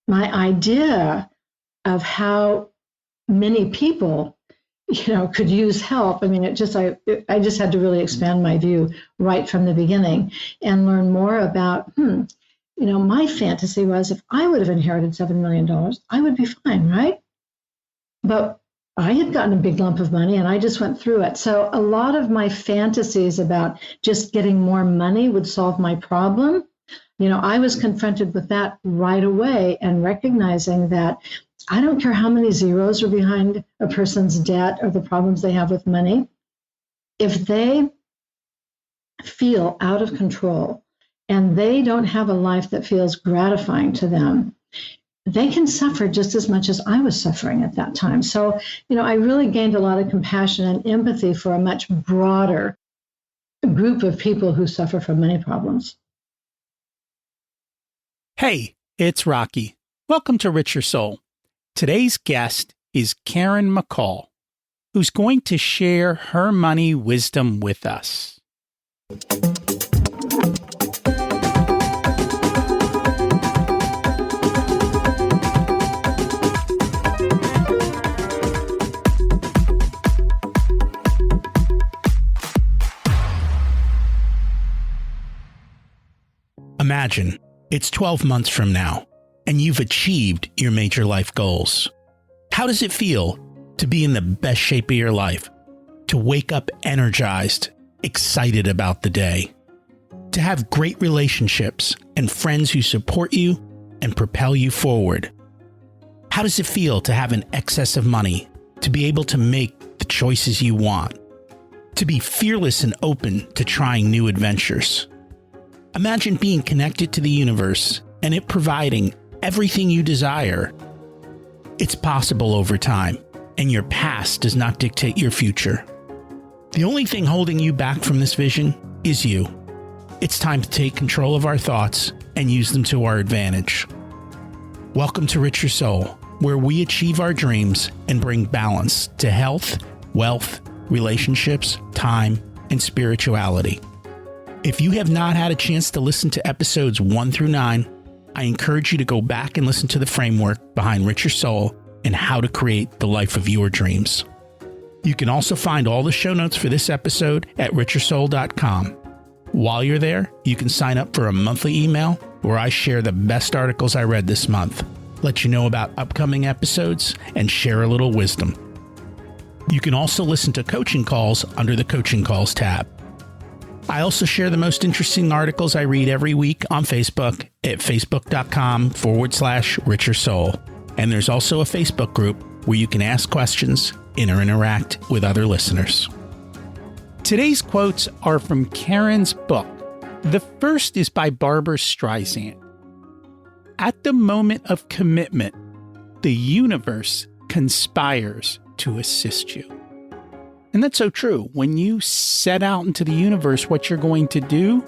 my idea of how many people, could use help. I mean, I just had to really expand my view right from the beginning and learn more about, my fantasy was if I would have inherited $7 million, I would be fine, right? But I had gotten a big lump of money and I just went through it. So a lot of my fantasies about just getting more money would solve my problem. I was confronted with that right away and recognizing that I don't care how many zeros are behind a person's debt or the problems they have with money. If they feel out of control and they don't have a life that feels gratifying to them, they can suffer just as much as I was suffering at that time. So, I really gained a lot of compassion and empathy for a much broader group of people who suffer from money problems. Hey, it's Rocky. Welcome to Richer Soul. Today's guest is Karen McCall, who's going to share her money wisdom with us. Imagine it's 12 months from now, and you've achieved your major life goals. How does it feel to be in the best shape of your life? To wake up energized, excited about the day? To have great relationships and friends who support you and propel you forward? How does it feel to have an excess of money, to be able to make the choices you want? To be fearless and open to trying new adventures? Imagine being connected to the universe and it providing everything you desire. It's possible over time, and your past does not dictate your future. The only thing holding you back from this vision is you. It's time to take control of our thoughts and use them to our advantage. Welcome to Richer Soul, where we achieve our dreams and bring balance to health, wealth, relationships, time, and spirituality. If you have not had a chance to listen to episodes 1 through 9, I encourage you to go back and listen to the framework behind Richer Soul and how to create the life of your dreams. You can also find all the show notes for this episode at richersoul.com. While you're there, you can sign up for a monthly email where I share the best articles I read this month, let you know about upcoming episodes, and share a little wisdom. You can also listen to coaching calls under the Coaching Calls tab. I also share the most interesting articles I read every week on Facebook at facebook.com/Richer Soul. And there's also a Facebook group where you can ask questions and interact with other listeners. Today's quotes are from Karen's book. The first is by Barbara Streisand. At the moment of commitment, the universe conspires to assist you. And that's so true. When you set out into the universe what you're going to do,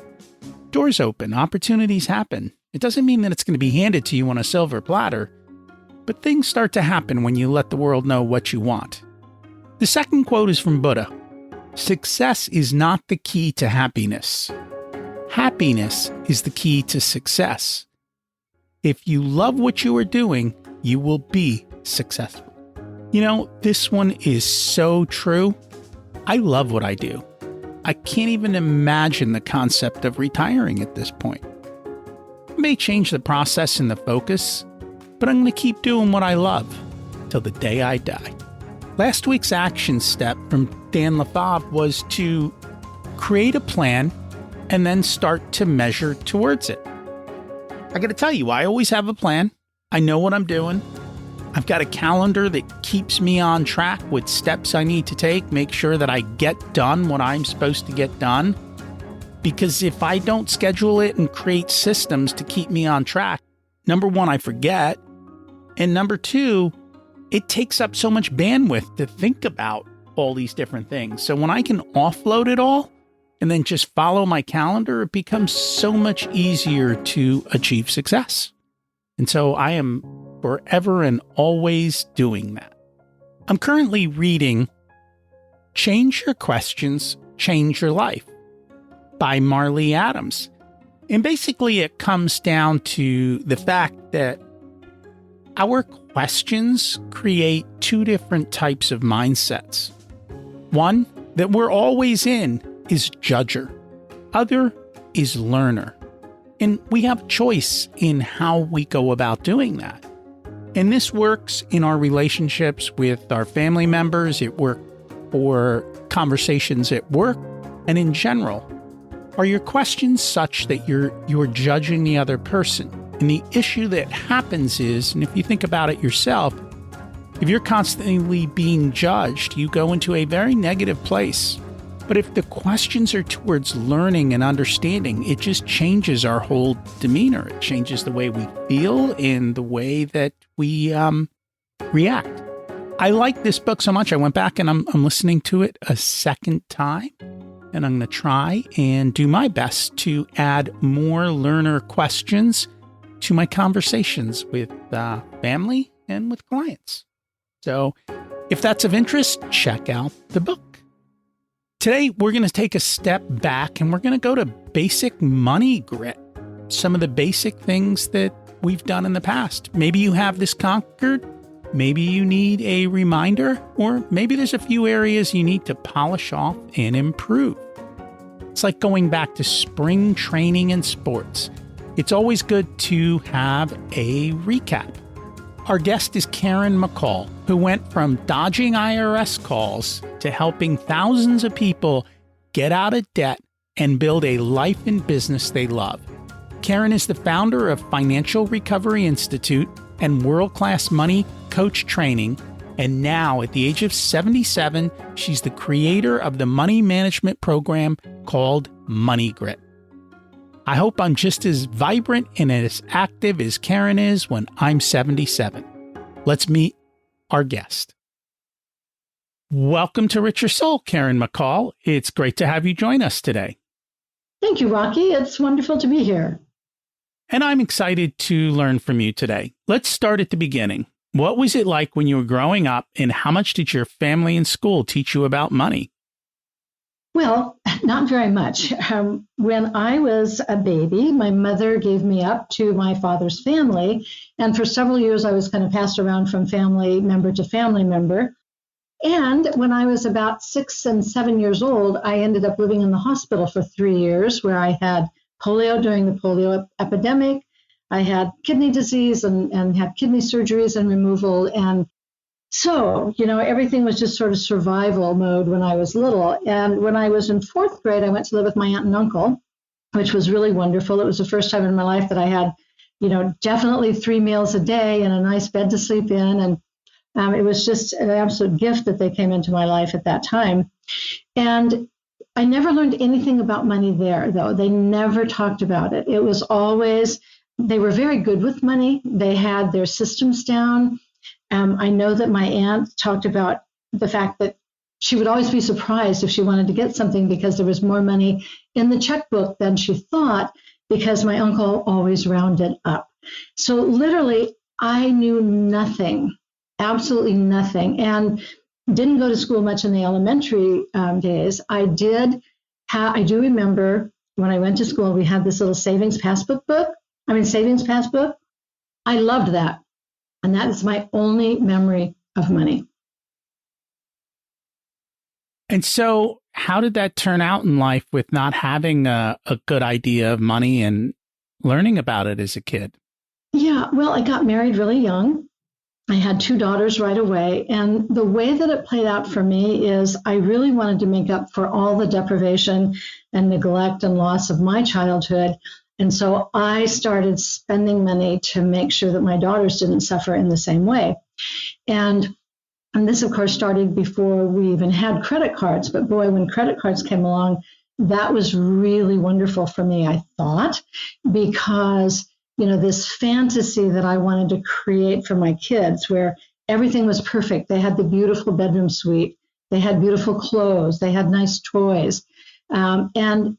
doors open, opportunities happen. It doesn't mean that it's going to be handed to you on a silver platter, but things start to happen when you let the world know what you want. The second quote is from Buddha. Success is not the key to happiness. Happiness is the key to success. If you love what you are doing, you will be successful. This one is so true. I love what I do. I can't even imagine the concept of retiring at this point. I may change the process and the focus, but I'm going to keep doing what I love till the day I die. Last week's action step from Dan Lefebvre was to create a plan and then start to measure towards it. I got to tell you, I always have a plan. I know what I'm doing. I've got a calendar that keeps me on track with steps I need to take, make sure that I get done what I'm supposed to get done. Because if I don't schedule it and create systems to keep me on track, number one, I forget. And number two, it takes up so much bandwidth to think about all these different things. So when I can offload it all and then just follow my calendar, it becomes so much easier to achieve success. And so I am forever and always doing that. I'm currently reading Change Your Questions, Change Your Life by Marley Adams. And basically it comes down to the fact that our questions create two different types of mindsets. One that we're always in is judger. Other is learner. And we have choice in how we go about doing that. And this works in our relationships with our family members. It works for conversations at work and in general. Are your questions such that you're judging the other person? And the issue that happens is, and if you think about it yourself, if you're constantly being judged, you go into a very negative place. But if the questions are towards learning and understanding, it just changes our whole demeanor. It changes the way we feel and the way that we react. I like this book so much. I went back and I'm listening to it a second time. And I'm going to try and do my best to add more learner questions to my conversations with family and with clients. So if that's of interest, check out the book. Today, we're going to take a step back and we're going to go to basic money grit. Some of the basic things that we've done in the past. Maybe you have this conquered. Maybe you need a reminder, or maybe there's a few areas you need to polish off and improve. It's like going back to spring training in sports. It's always good to have a recap. Our guest is Karen McCall, who went from dodging IRS calls to helping thousands of people get out of debt and build a life and business they love. Karen is the founder of Financial Recovery Institute and World-Class Money Coach Training, and now at the age of 77, she's the creator of the money management program called MoneyGrit. I hope I'm just as vibrant and as active as Karen is when I'm 77. Let's meet our guest. Welcome to Richer Soul, Karen McCall. It's great to have you join us today. Thank you, Rocky. It's wonderful to be here. And I'm excited to learn from you today. Let's start at the beginning. What was it like when you were growing up, and how much did your family and school teach you about money? Well, not very much. When I was a baby, my mother gave me up to my father's family. And for several years, I was kind of passed around from family member to family member. And when I was about 6 and 7 years old, I ended up living in the hospital for 3 years, where I had polio during the polio epidemic. I had kidney disease and had kidney surgeries and removal. And so, everything was just sort of survival mode when I was little. And when I was in 4th grade, I went to live with my aunt and uncle, which was really wonderful. It was the first time in my life that I had, definitely 3 meals a day and a nice bed to sleep in. And it was just an absolute gift that they came into my life at that time. And I never learned anything about money there, though. They never talked about it. It was always, they were very good with money. They had their systems down. I know that my aunt talked about the fact that she would always be surprised if she wanted to get something because there was more money in the checkbook than she thought, because my uncle always rounded up. So literally, I knew nothing, absolutely nothing, and didn't go to school much in the elementary days. I do remember when I went to school, we had this little savings passbook. I loved that. And that is my only memory of money. And so how did that turn out in life with not having a good idea of money and learning about it as a kid? Yeah, well, I got married really young. I had 2 daughters right away. And the way that it played out for me is I really wanted to make up for all the deprivation and neglect and loss of my childhood. And so I started spending money to make sure that my daughters didn't suffer in the same way. And this, of course, started before we even had credit cards. But boy, when credit cards came along, that was really wonderful for me, I thought, because, this fantasy that I wanted to create for my kids, where everything was perfect. They had the beautiful bedroom suite. They had beautiful clothes. They had nice toys. And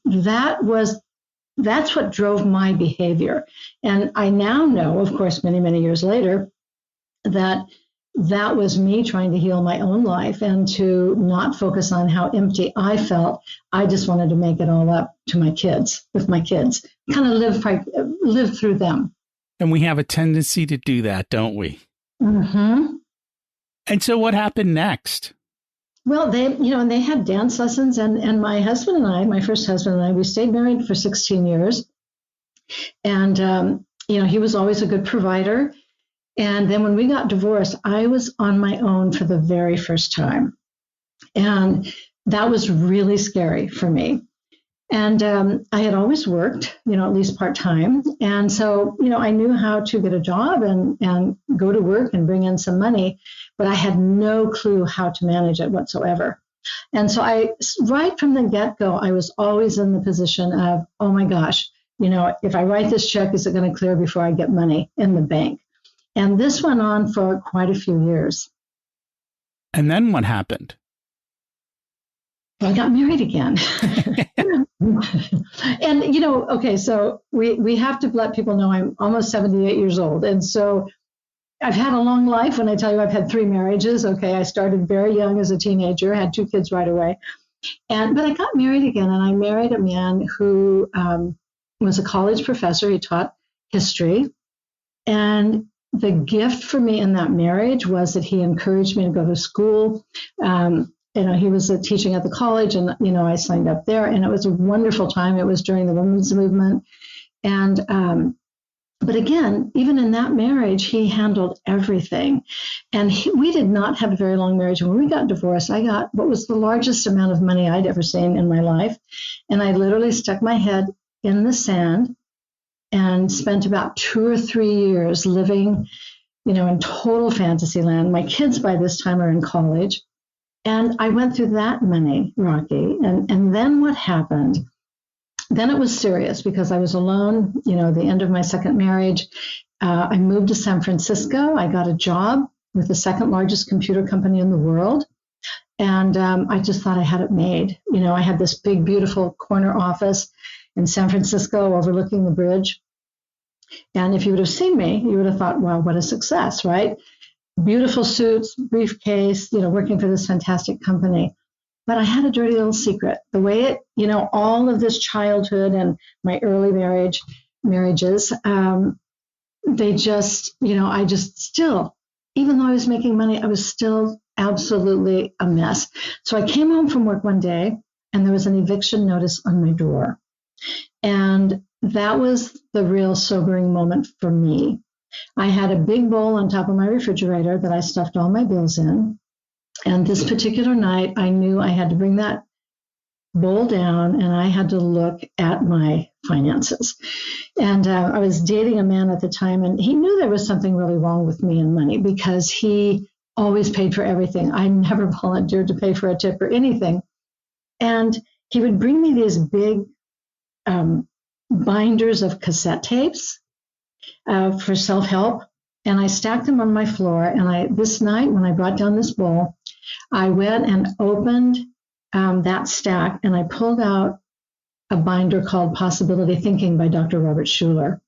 that's what drove my behavior. And I now know, of course, many, many years later, that was me trying to heal my own life and to not focus on how empty I felt. I just wanted to make it all up to my kids, kind of live through them. And we have a tendency to do that, don't we? Mm-hmm. And so what happened next? Well, they had dance lessons, and my husband and I, my first husband and I, we stayed married for 16 years. And, he was always a good provider. And then when we got divorced, I was on my own for the very first time. And that was really scary for me. And I had always worked, at least part-time. And so, I knew how to get a job and go to work and bring in some money, but I had no clue how to manage it whatsoever. And so right from the get-go, I was always in the position of, oh my gosh, if I write this check, is it going to clear before I get money in the bank? And this went on for quite a few years. And then what happened? I got married again. And, okay, so we have to let people know I'm almost 78 years old. And so I've had a long life. When I tell you I've had 3 marriages, okay, I started very young as a teenager, had 2 kids right away. But I got married again, and I married a man who was a college professor. He taught history. And the gift for me in that marriage was that he encouraged me to go to school. He was teaching at the college, and, I signed up there, and it was a wonderful time. It was during the women's movement. And, but again, even in that marriage, he handled everything. And we did not have a very long marriage. When we got divorced, I got what was the largest amount of money I'd ever seen in my life. And I literally stuck my head in the sand and spent about 2 or 3 years living, in total fantasy land. My kids by this time are in college. And I went through that money, Rocky. And then what happened? Then it was serious because I was alone, the end of my second marriage. I moved to San Francisco. I got a job with the second largest computer company in the world. And I just thought I had it made. I had this big, beautiful corner office in San Francisco overlooking the bridge. And if you would have seen me, you would have thought, wow, what a success, right? Beautiful suits, briefcase, working for this fantastic company. But I had a dirty little secret. The way it, all of this childhood and my early marriages, they just, I just still, even though I was making money, I was still absolutely a mess. So I came home from work one day and there was an eviction notice on my door. And that was the real sobering moment for me. I had a big bowl on top of my refrigerator that I stuffed all my bills in. And this particular night, I knew I had to bring that bowl down and I had to look at my finances. And I was dating a man at the time, and he knew there was something really wrong with me and money because he always paid for everything. I never volunteered to pay for a tip or anything. And he would bring me these big binders of cassette tapes for self-help. And I stacked them on my floor. And this night, when I brought down this bowl, I went and opened that stack, and I pulled out a binder called Possibility Thinking by Dr. Robert Schuller.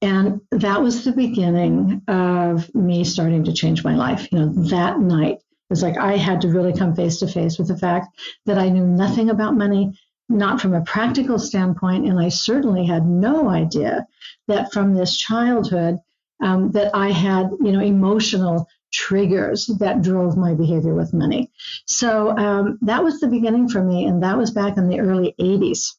And that was the beginning of me starting to change my life. That night, it was like I had to really come face to face with the fact that I knew nothing about money, not from a practical standpoint, and I certainly had no idea that from this childhood that I had, emotional triggers that drove my behavior with money. So that was the beginning for me, and that was back in the early 80s.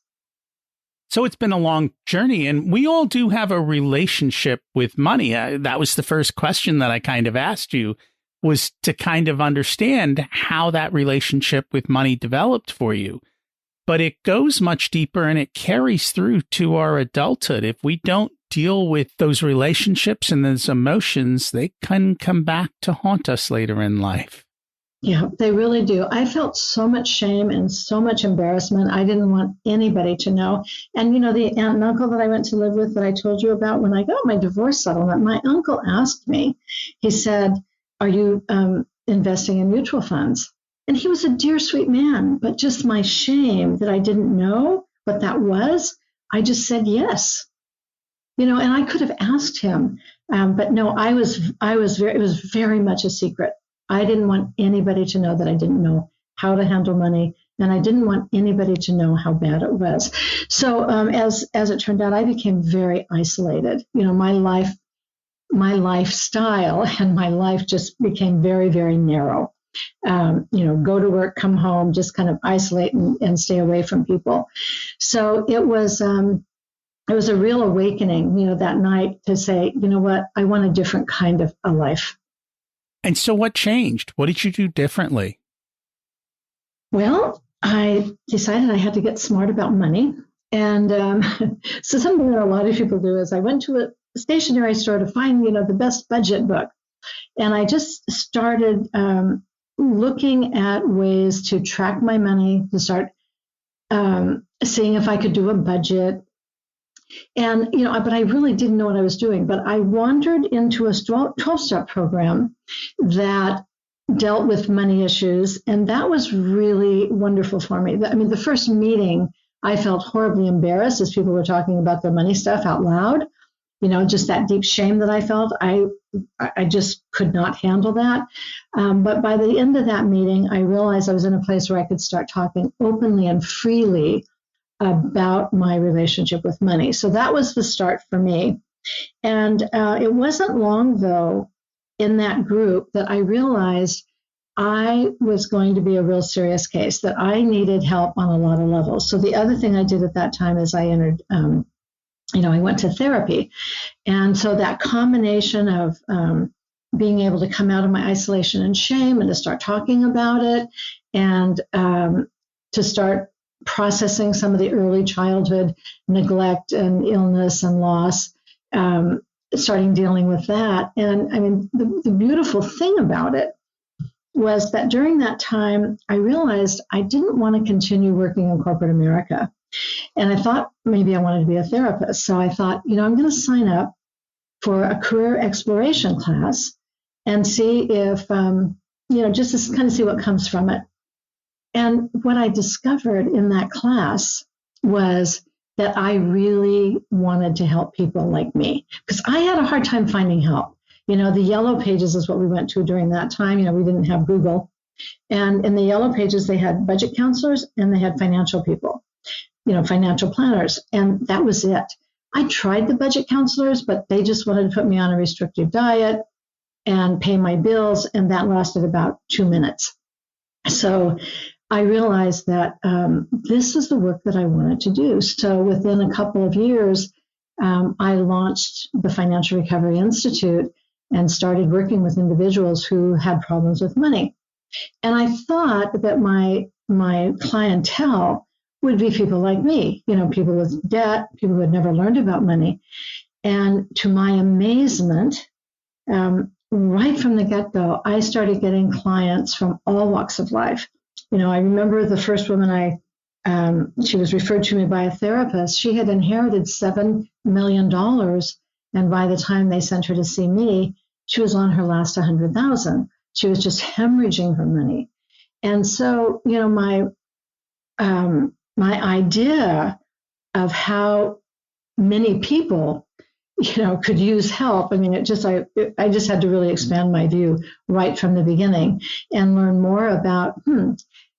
So it's been a long journey, and we all do have a relationship with money. That was the first question that I kind of asked you, was to kind of understand how that relationship with money developed for you. But it goes much deeper, and it carries through to our adulthood. If we don't deal with those relationships and those emotions, they can come back to haunt us later in life. Yeah, they really do. I felt so much shame and so much embarrassment. I didn't want anybody to know. And, the aunt and uncle that I went to live with that I told you about, when I got my divorce settlement, my uncle asked me, he said, are you investing in mutual funds? And he was a dear, sweet man, but just my shame that I didn't know what that was, I just said yes. And I could have asked him, but no, it was very much a secret. I didn't want anybody to know that I didn't know how to handle money, and I didn't want anybody to know how bad it was. So as it turned out, I became very isolated. My life my lifestyle and my life just became very, very narrow. Go to work, come home, just kind of isolate and stay away from people. So it was a real awakening, that night to say, you know what, I want a different kind of a life. And so what changed? What did you do differently? Well, I decided I had to get smart about money. And so something that a lot of people do is I went to a stationery store to find, the best budget book. And I just started looking at ways to track my money, to start seeing if I could do a budget. And, but I really didn't know what I was doing. But I wandered into a 12-step program that dealt with money issues. And that was really wonderful for me. The first meeting, I felt horribly embarrassed as people were talking about their money stuff out loud. Just that deep shame that I felt. I just could not handle that. But by the end of that meeting, I realized I was in a place where I could start talking openly and freely about my relationship with money. So that was the start for me. And it wasn't long, though, in that group that I realized I was going to be a real serious case, that I needed help on a lot of levels. So the other thing I did at that time is I entered, I went to therapy. And so that combination of being able to come out of my isolation and shame and to start talking about it and to start processing some of the early childhood neglect and illness and loss, starting dealing with that. And the beautiful thing about it was that during that time, I realized I didn't want to continue working in corporate America. And I thought maybe I wanted to be a therapist. So I thought, I'm going to sign up for a career exploration class and see if, just to kind of see what comes from it. And what I discovered in that class was that I really wanted to help people like me, because I had a hard time finding help. The yellow pages is what we went to during that time. We didn't have Google. And in the yellow pages, they had budget counselors and they had financial people, financial planners. And that was it. I tried the budget counselors, but they just wanted to put me on a restrictive diet and pay my bills. And that lasted about 2 minutes. So I realized that this is the work that I wanted to do. So within a couple of years, I launched the Financial Recovery Institute and started working with individuals who had problems with money. And I thought that my clientele would be people like me, people with debt, people who had never learned about money. And to my amazement, right from the get-go, I started getting clients from all walks of life. I remember the first woman she was referred to me by a therapist. She had inherited $7 million. And by the time they sent her to see me, she was on her last 100,000. She was just hemorrhaging her money. And so, my idea of how many people, could use help. I just had to really expand my view right from the beginning and learn more about,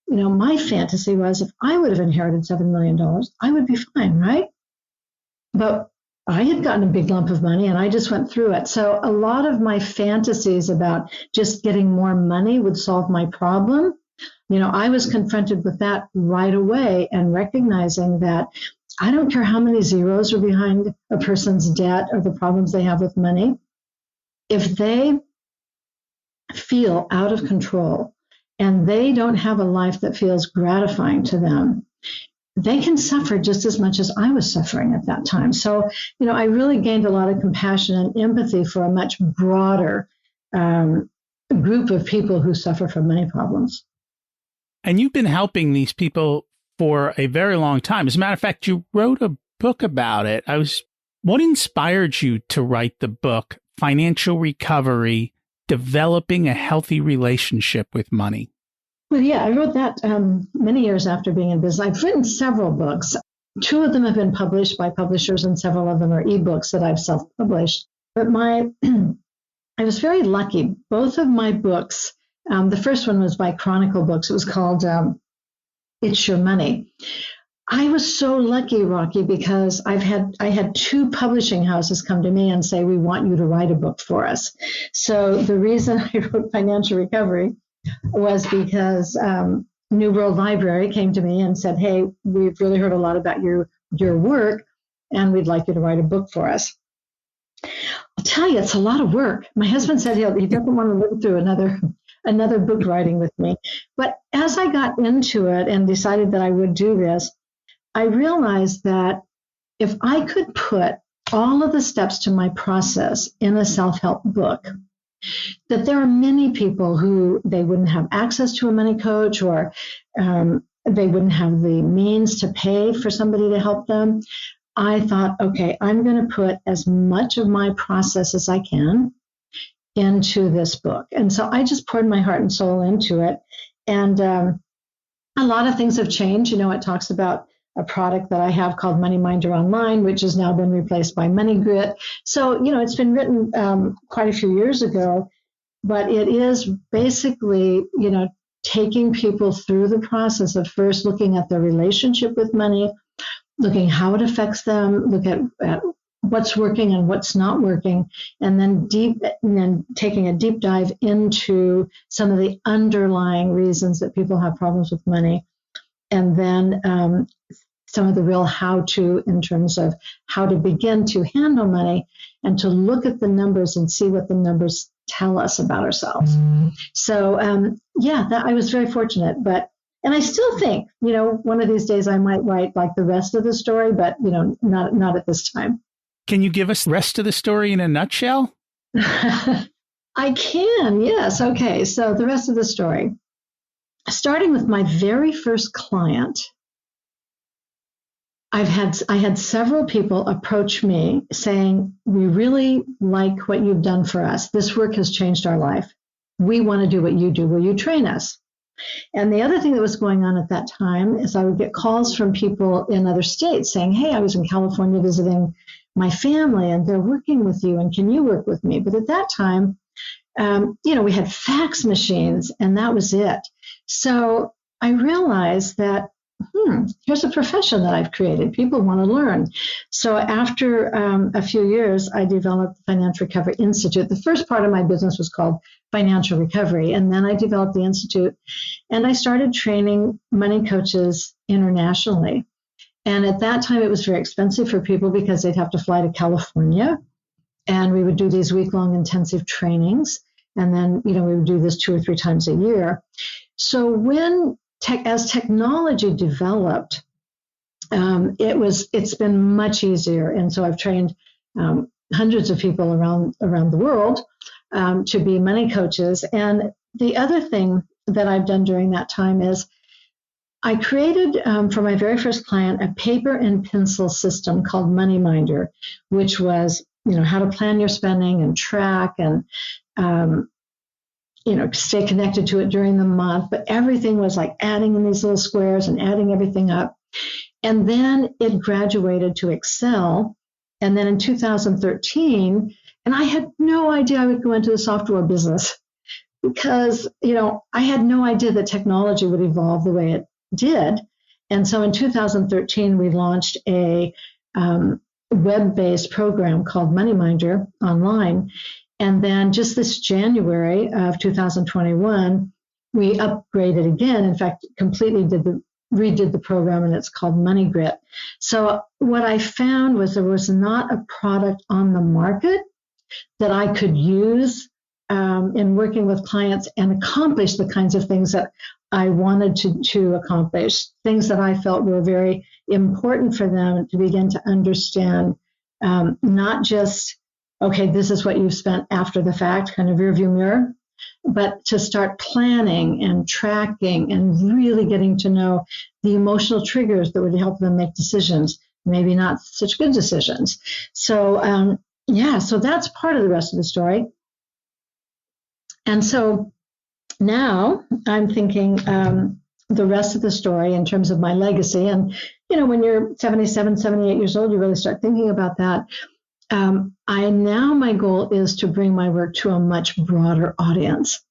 my fantasy was if I would have inherited $7 million, I would be fine, right? But I had gotten a big lump of money and I just went through it. So a lot of my fantasies about just getting more money would solve my problem. I was confronted with that right away and recognizing that I don't care how many zeros are behind a person's debt or the problems they have with money. If they feel out of control and they don't have a life that feels gratifying to them, they can suffer just as much as I was suffering at that time. So, I really gained a lot of compassion and empathy for a much broader group of people who suffer from money problems. And you've been helping these people for a very long time. As a matter of fact, you wrote a book about it. What inspired you to write the book, Financial Recovery, Developing a Healthy Relationship with Money? Well, yeah, I wrote that many years after being in business. I've written several books. 2 of them have been published by publishers and several of them are ebooks that I've self-published. But I was very lucky. Both of my books, the first one was by Chronicle Books. It was called It's Your Money. I was so lucky, Rocky, because I had two publishing houses come to me and say, we want you to write a book for us. So the reason I wrote Financial Recovery was because New World Library came to me and said, hey, we've really heard a lot about your work, and we'd like you to write a book for us. I'll tell you, it's a lot of work. My husband said he doesn't want to live through another book writing with me. But as I got into it and decided that I would do this, I realized that if I could put all of the steps to my process in a self-help book, that there are many people who they wouldn't have access to a money coach, or they wouldn't have the means to pay for somebody to help them. I thought, okay, I'm going to put as much of my process as I can into this book. And so I just poured my heart and soul into it. And a lot of things have changed. It talks about a product that I have called Money Minder Online, which has now been replaced by MoneyGrit. So, it's been written quite a few years ago, but it is basically, taking people through the process of first looking at their relationship with money, looking how it affects them, look at what's working and what's not working, and then taking a deep dive into some of the underlying reasons that people have problems with money. And then some of the real how-to in terms of how to begin to handle money and to look at the numbers and see what the numbers tell us about ourselves. Mm-hmm. So, I was very fortunate. And I still think, one of these days I might write like the rest of the story, but, not at this time. Can you give us the rest of the story in a nutshell? I can, yes. Okay, so the rest of the story. Starting with my very first client, I had several people approach me saying, we really like what you've done for us. This work has changed our life. We want to do what you do. Will you train us? And the other thing that was going on at that time is I would get calls from people in other states saying, hey, I was in California visiting my family and they're working with you, and can you work with me? But at that time, we had fax machines and that was it. So I realized that, here's a profession that I've created. People want to learn. So after a few years, I developed the Financial Recovery Institute. The first part of my business was called Financial Recovery. And then I developed the Institute and I started training money coaches internationally. And at that time, it was very expensive for people because they'd have to fly to California. And we would do these week-long intensive trainings. And then, we would do this 2 or 3 times a year. So as technology developed, it's been much easier. And so I've trained hundreds of people around the world to be money coaches. And the other thing that I've done during that time is I created for my very first client a paper and pencil system called Money Minder, which was, how to plan your spending and track and stay connected to it during the month, but everything was like adding in these little squares and adding everything up. And then it graduated to Excel. And then in 2013, and I had no idea I would go into the software business because, I had no idea that technology would evolve the way it did. And so in 2013, we launched a web-based program called MoneyMinder Online. And then just this January of 2021, we upgraded again. In fact, completely redid the program, and it's called MoneyGrit. So what I found was there was not a product on the market that I could use in working with clients and accomplish the kinds of things that I wanted to accomplish, things that I felt were very important for them to begin to understand, not just, okay, this is what you've spent after the fact, kind of rearview mirror, but to start planning and tracking and really getting to know the emotional triggers that would help them make decisions, maybe not such good decisions. So, so that's part of the rest of the story. And so now I'm thinking the rest of the story in terms of my legacy. And, when you're 77, 78 years old, you really start thinking about that. My goal is to bring my work to a much broader audience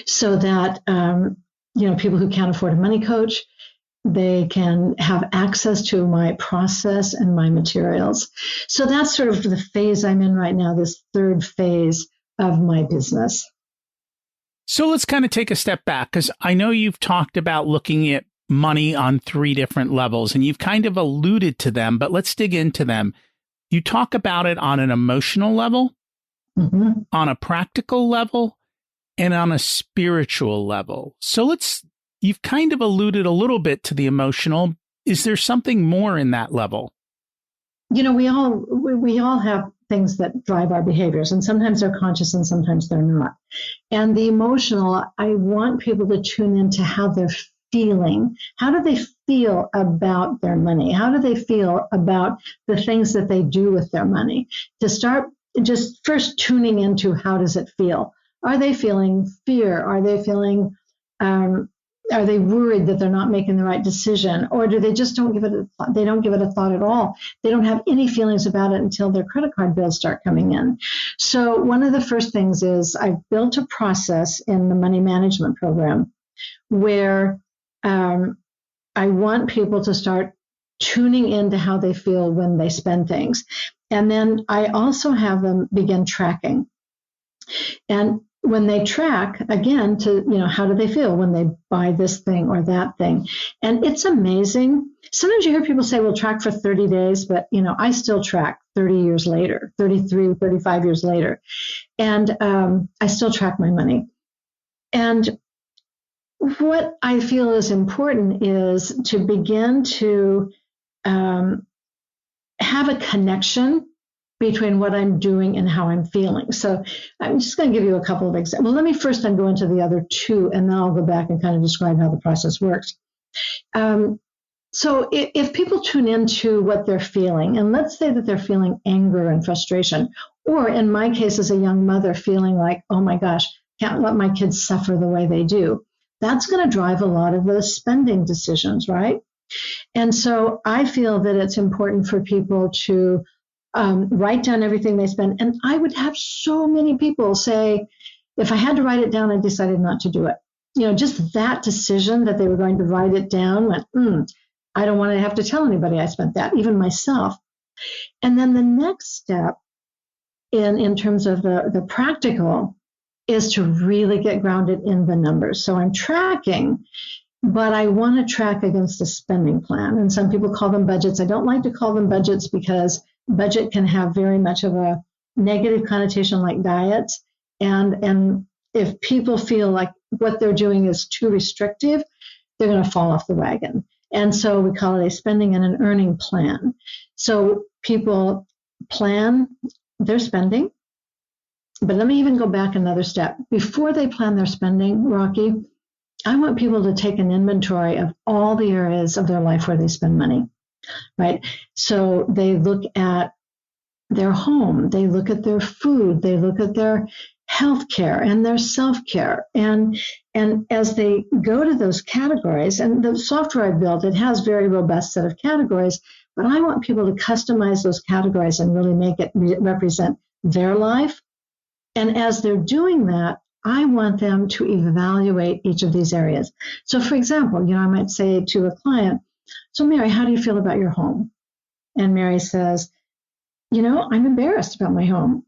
so that, people who can't afford a money coach, They can have access to my process and my materials. So that's sort of the phase I'm in right now, this third phase of my business. So let's kind of take a step back, because I know you've talked about looking at money on 3 different levels, and you've kind of alluded to them, but let's dig into them. You talk about it on an emotional level, on a practical level, and on a spiritual level. So you've kind of alluded a little bit to the emotional. Is there something more in that level? You know, we all have things that drive our behaviors, and sometimes they're conscious and sometimes they're not. And the emotional, I want people to tune into how they're feeling. How do they feel about their money? How do they feel about the things that they do with their money? To start just first tuning into, how does it feel? Are they feeling fear? Are they feeling, are they worried that they're not making the right decision? Or do they just don't give it a thought? They don't give it a thought at all. They don't have any feelings about it until their credit card bills start coming in. So one of the first things is I've built a process in the money management program where I want people to start tuning into how they feel when they spend things. And then I also have them begin tracking. And when they track, again, how do they feel when they buy this thing or that thing? And it's amazing. Sometimes you hear people say, we'll track for 30 days, but, I still track 30 years later, 33, 35 years later. And I still track my money. And what I feel is important is to begin to have a connection between what I'm doing and how I'm feeling. So I'm just going to give you a couple of examples. Well, let me first then go into the other 2, and then I'll go back and kind of describe how the process works. So if people tune into what they're feeling, and let's say that they're feeling anger and frustration, or in my case as a young mother feeling like, oh my gosh, can't let my kids suffer the way they do, that's going to drive a lot of those spending decisions, right? And so I feel that it's important for people to write down everything they spend. And I would have so many people say, if I had to write it down, I decided not to do it. Just that decision that they were going to write it down went, I don't want to have to tell anybody I spent that, even myself. And then the next step in terms of the practical is to really get grounded in the numbers. So I'm tracking, but I want to track against a spending plan. And some people call them budgets. I don't like to call them budgets because budget can have very much of a negative connotation like diets. And if people feel like what they're doing is too restrictive, they're going to fall off the wagon. And so we call it a spending and an earning plan. So people plan their spending. But let me even go back another step. Before they plan their spending, Rocky, I want people to take an inventory of all the areas of their life where they spend money, right? So they look at their home, they look at their food, they look at their healthcare and their self-care. And as they go to those categories, and the software I built, it has very robust set of categories, but I want people to customize those categories and really make it represent their life. And as they're doing that, I want them to evaluate each of these areas. So for example, I might say to a client, so Mary, how do you feel about your home? And Mary says, I'm embarrassed about my home.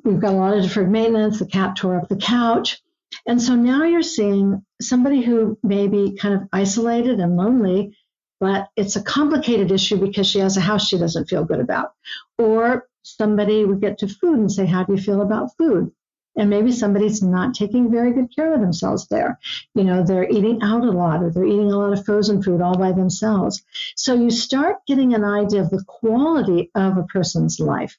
We've got a lot of deferred maintenance. The cat tore up the couch. And so now you're seeing somebody who may be kind of isolated and lonely, but it's a complicated issue because she has a house she doesn't feel good about. Or somebody would get to food and say, how do you feel about food? And maybe somebody's not taking very good care of themselves there. They're eating out a lot, or they're eating a lot of frozen food all by themselves. So you start getting an idea of the quality of a person's life.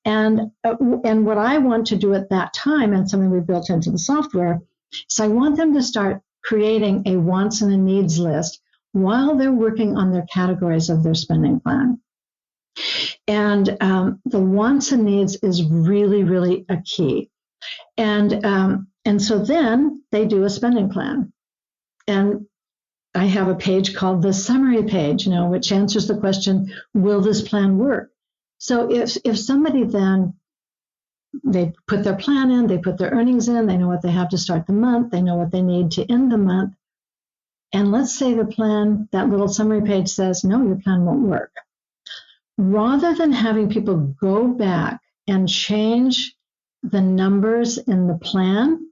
And what I want to do at that time, and something we built into the software, is I want them to start creating a wants and a needs list while they're working on their categories of their spending plan. And the wants and needs is really, really a key. And so then they do a spending plan. And I have a page called the summary page, which answers the question, will this plan work? So if somebody then, they put their plan in, they put their earnings in, they know what they have to start the month, they know what they need to end the month. And let's say the plan, that little summary page says, no, your plan won't work. Rather than having people go back and change the numbers in the plan,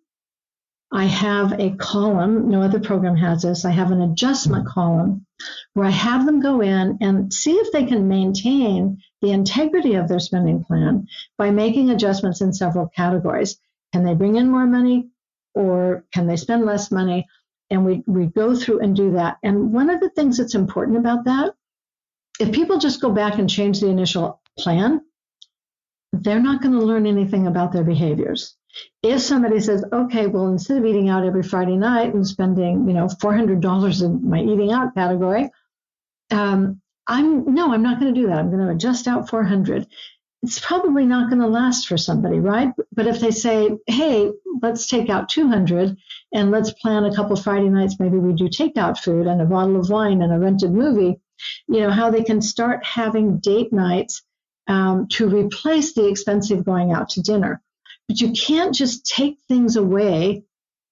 I have a column, no other program has this, I have an adjustment column where I have them go in and see if they can maintain the integrity of their spending plan by making adjustments in several categories. Can they bring in more money or can they spend less money? And we go through and do that. And one of the things that's important about that, if people just go back and change the initial plan, they're not going to learn anything about their behaviors. If somebody says, okay, well, instead of eating out every Friday night and spending, $400 in my eating out category, I'm not going to do that. I'm going to adjust out $400. It's probably not going to last for somebody, right? But if they say, hey, let's take out $200 and let's plan a couple Friday nights, maybe we do takeout food and a bottle of wine and a rented movie, how they can start having date nights to replace the expensive going out to dinner. But you can't just take things away,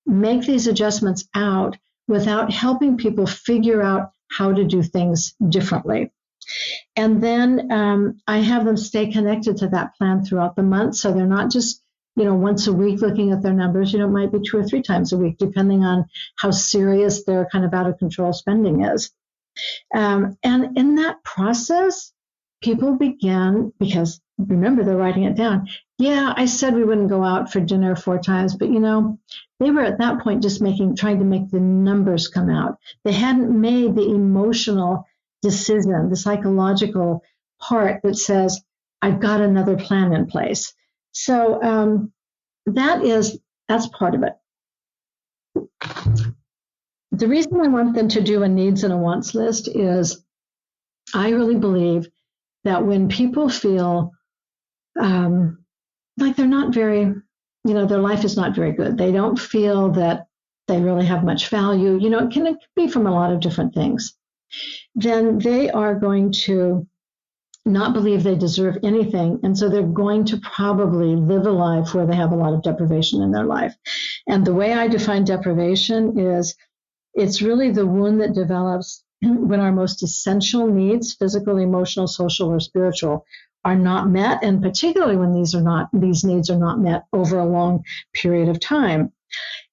make these adjustments out without helping people figure out how to do things differently. And then I have them stay connected to that plan throughout the month. So they're not just, once a week looking at their numbers, it might be 2 or 3 times a week, depending on how serious their kind of out of control spending is. And in that process, people begin, because remember, they're writing it down. Yeah, I said we wouldn't go out for dinner 4 times, but they were at that point just trying to make the numbers come out. They hadn't made the emotional decision, the psychological part that says, I've got another plan in place. So that's part of it. The reason I want them to do a needs and a wants list is I really believe that when people feel like they're not very, their life is not very good, they don't feel that they really have much value, it can be from a lot of different things, then they are going to not believe they deserve anything. And so they're going to probably live a life where they have a lot of deprivation in their life. And the way I define deprivation is it's really the wound that develops when our most essential needs, physical, emotional, social, or spiritual, are not met, and particularly when these needs are not met over a long period of time.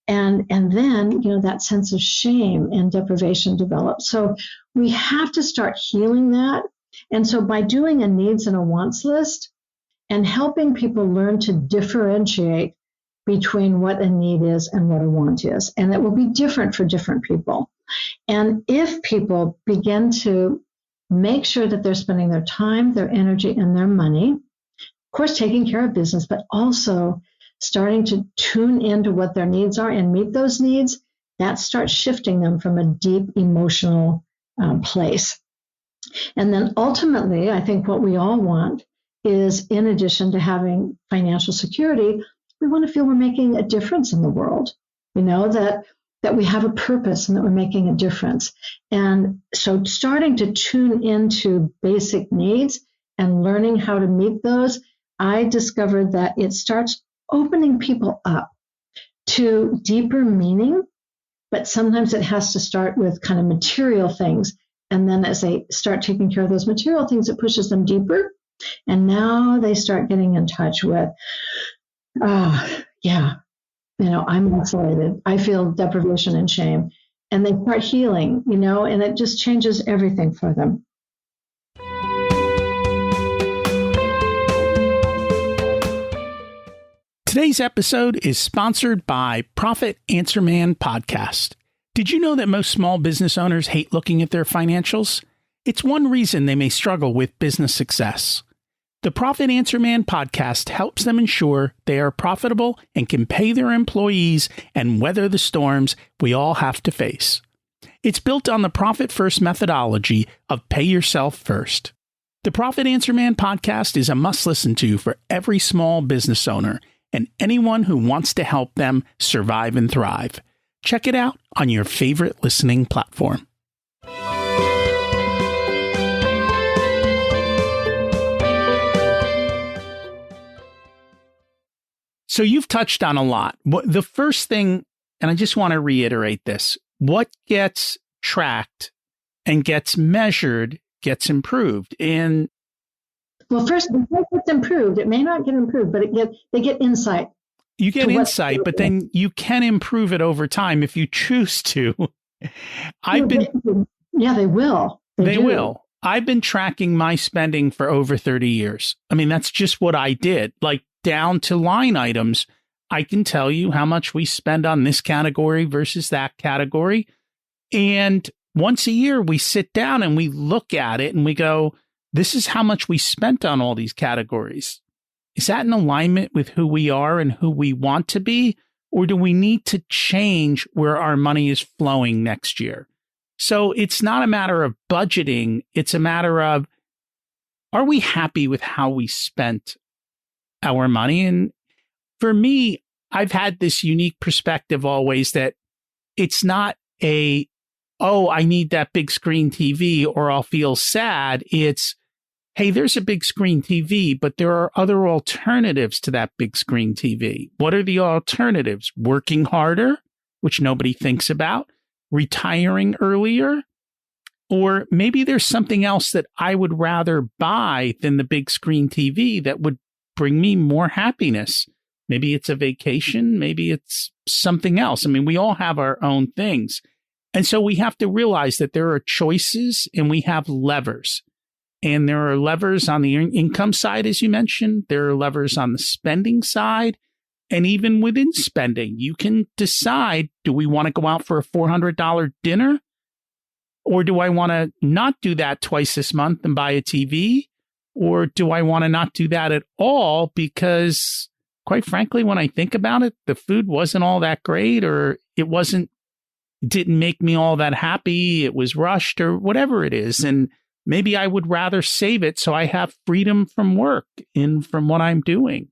And then, that sense of shame and deprivation develops. So we have to start healing that. And so by doing a needs and a wants list and helping people learn to differentiate between what a need is and what a want is, and it will be different for different people. And if people begin to make sure that they're spending their time, their energy, and their money, of course, taking care of business, but also starting to tune into what their needs are and meet those needs, that starts shifting them from a deep emotional place. And then ultimately, I think what we all want is, in addition to having financial security, we want to feel we're making a difference in the world, that we have a purpose and that we're making a difference. And so starting to tune into basic needs and learning how to meet those, I discovered that it starts opening people up to deeper meaning, but sometimes it has to start with kind of material things. And then as they start taking care of those material things, it pushes them deeper. And now they start getting in touch with, I'm isolated. I feel deprivation and shame. And they start healing, and it just changes everything for them. Today's episode is sponsored by Profit Answer Man Podcast. Did you know that most small business owners hate looking at their financials? It's one reason they may struggle with business success. The Profit Answer Man podcast helps them ensure they are profitable and can pay their employees and weather the storms we all have to face. It's built on the Profit First methodology of pay yourself first. The Profit Answer Man podcast is a must listen to for every small business owner and anyone who wants to help them survive and thrive. Check it out on your favorite listening platform. So you've touched on a lot. The first thing, and I just want to reiterate this, what gets tracked and gets measured gets improved. And well, first, it gets improved. It may not get improved, but they get insight. You get insight, but then you can improve it over time if you choose to. They will. They will. I've been tracking my spending for over 30 years. I mean, that's just what I did. Like down to line items, I can tell you how much we spend on this category versus that category. And once a year, we sit down and we look at it and we go, this is how much we spent on all these categories. Is that in alignment with who we are and who we want to be? Or do we need to change where our money is flowing next year? So it's not a matter of budgeting. It's a matter of, are we happy with how we spent our money? And for me, I've had this unique perspective always that it's not I need that big screen TV or I'll feel sad. It's, hey, there's a big screen TV, but there are other alternatives to that big screen TV. What are the alternatives? Working harder, which nobody thinks about, retiring earlier, or maybe there's something else that I would rather buy than the big screen TV that would bring me more happiness. Maybe it's a vacation. Maybe it's something else. I mean, we all have our own things. And so we have to realize that there are choices and we have levers. And there are levers on the income side, as you mentioned. There are levers on the spending side. And even within spending, you can decide, do we want to go out for a $400 dinner? Or do I want to not do that twice this month and buy a TV? Or do I want to not do that at all? Because quite frankly, when I think about it, the food wasn't all that great, or it didn't make me all that happy. It was rushed or whatever it is. And maybe I would rather save it so I have freedom from work and from what I'm doing.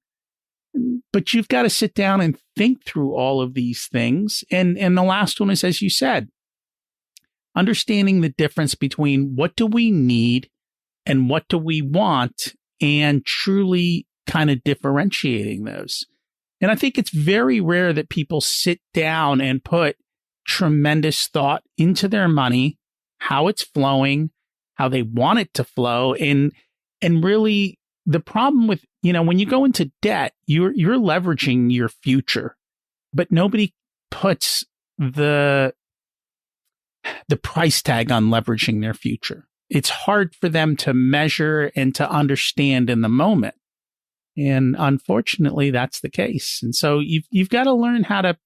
But you've got to sit down and think through all of these things. And the last one is, as you said, understanding the difference between what do we need and what do we want, and truly kind of differentiating those. And I think it's very rare that people sit down and put tremendous thought into their money, how it's flowing, how they want it to flow. And really the problem with, when you go into debt, you're leveraging your future, but nobody puts the price tag on leveraging their future. It's hard for them to measure and to understand in the moment. And unfortunately, that's the case. And so you've got to learn how to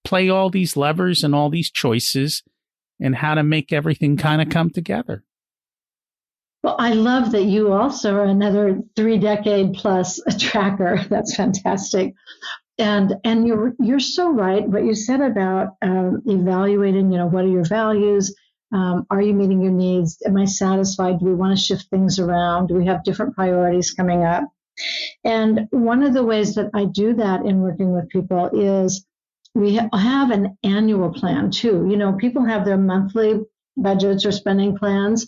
play all these levers and all these choices and how to make everything kind of come together. Well, I love that you also are another 3-decade plus tracker. That's fantastic. And you're so right. What you said about evaluating, what are your values? Are you meeting your needs? Am I satisfied? Do we want to shift things around? Do we have different priorities coming up? And one of the ways that I do that in working with people is we have an annual plan too. People have their monthly budgets or spending plans,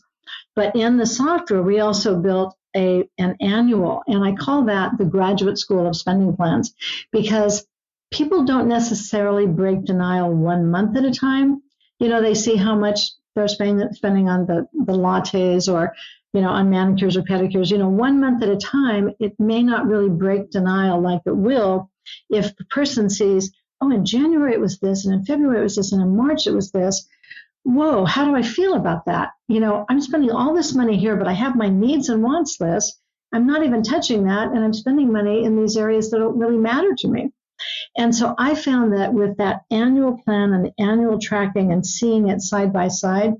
but in the software, we also built an annual, and I call that the graduate school of spending plans, because people don't necessarily break denial 1 month at a time. They see how much they're spending on the lattes or, on manicures or pedicures, 1 month at a time. It may not really break denial like it will if the person sees, oh, in January it was this, and in February it was this, and in March it was this. Whoa, how do I feel about that? I'm spending all this money here, but I have my needs and wants list. I'm not even touching that, and I'm spending money in these areas that don't really matter to me. And so I found that with that annual plan and the annual tracking and seeing it side by side,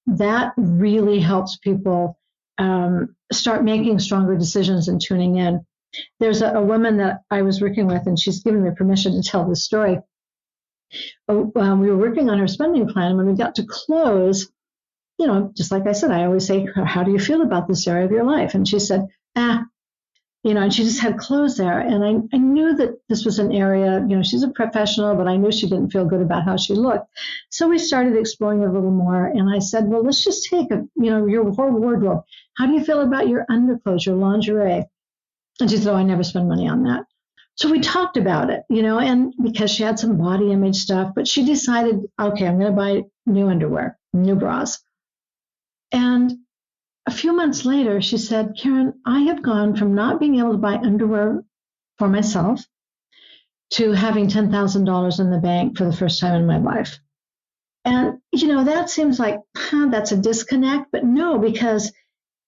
that really helps people start making stronger decisions and tuning in. There's a woman that I was working with, and she's given me permission to tell this story. We were working on her spending plan. When we got to close, just like I said, I always say, how do you feel about this area of your life? And she said, and she just had close there. And I knew that this was an area, she's a professional, but I knew she didn't feel good about how she looked. So we started exploring a little more. And I said, well, let's just take your whole wardrobe. How do you feel about your underclothes, your lingerie? And she said, oh, I never spend money on that. So we talked about it, and because she had some body image stuff, but she decided, okay, I'm going to buy new underwear, new bras. And a few months later, she said, Karen, I have gone from not being able to buy underwear for myself to having $10,000 in the bank for the first time in my life. And, that seems like, that's a disconnect, but no, because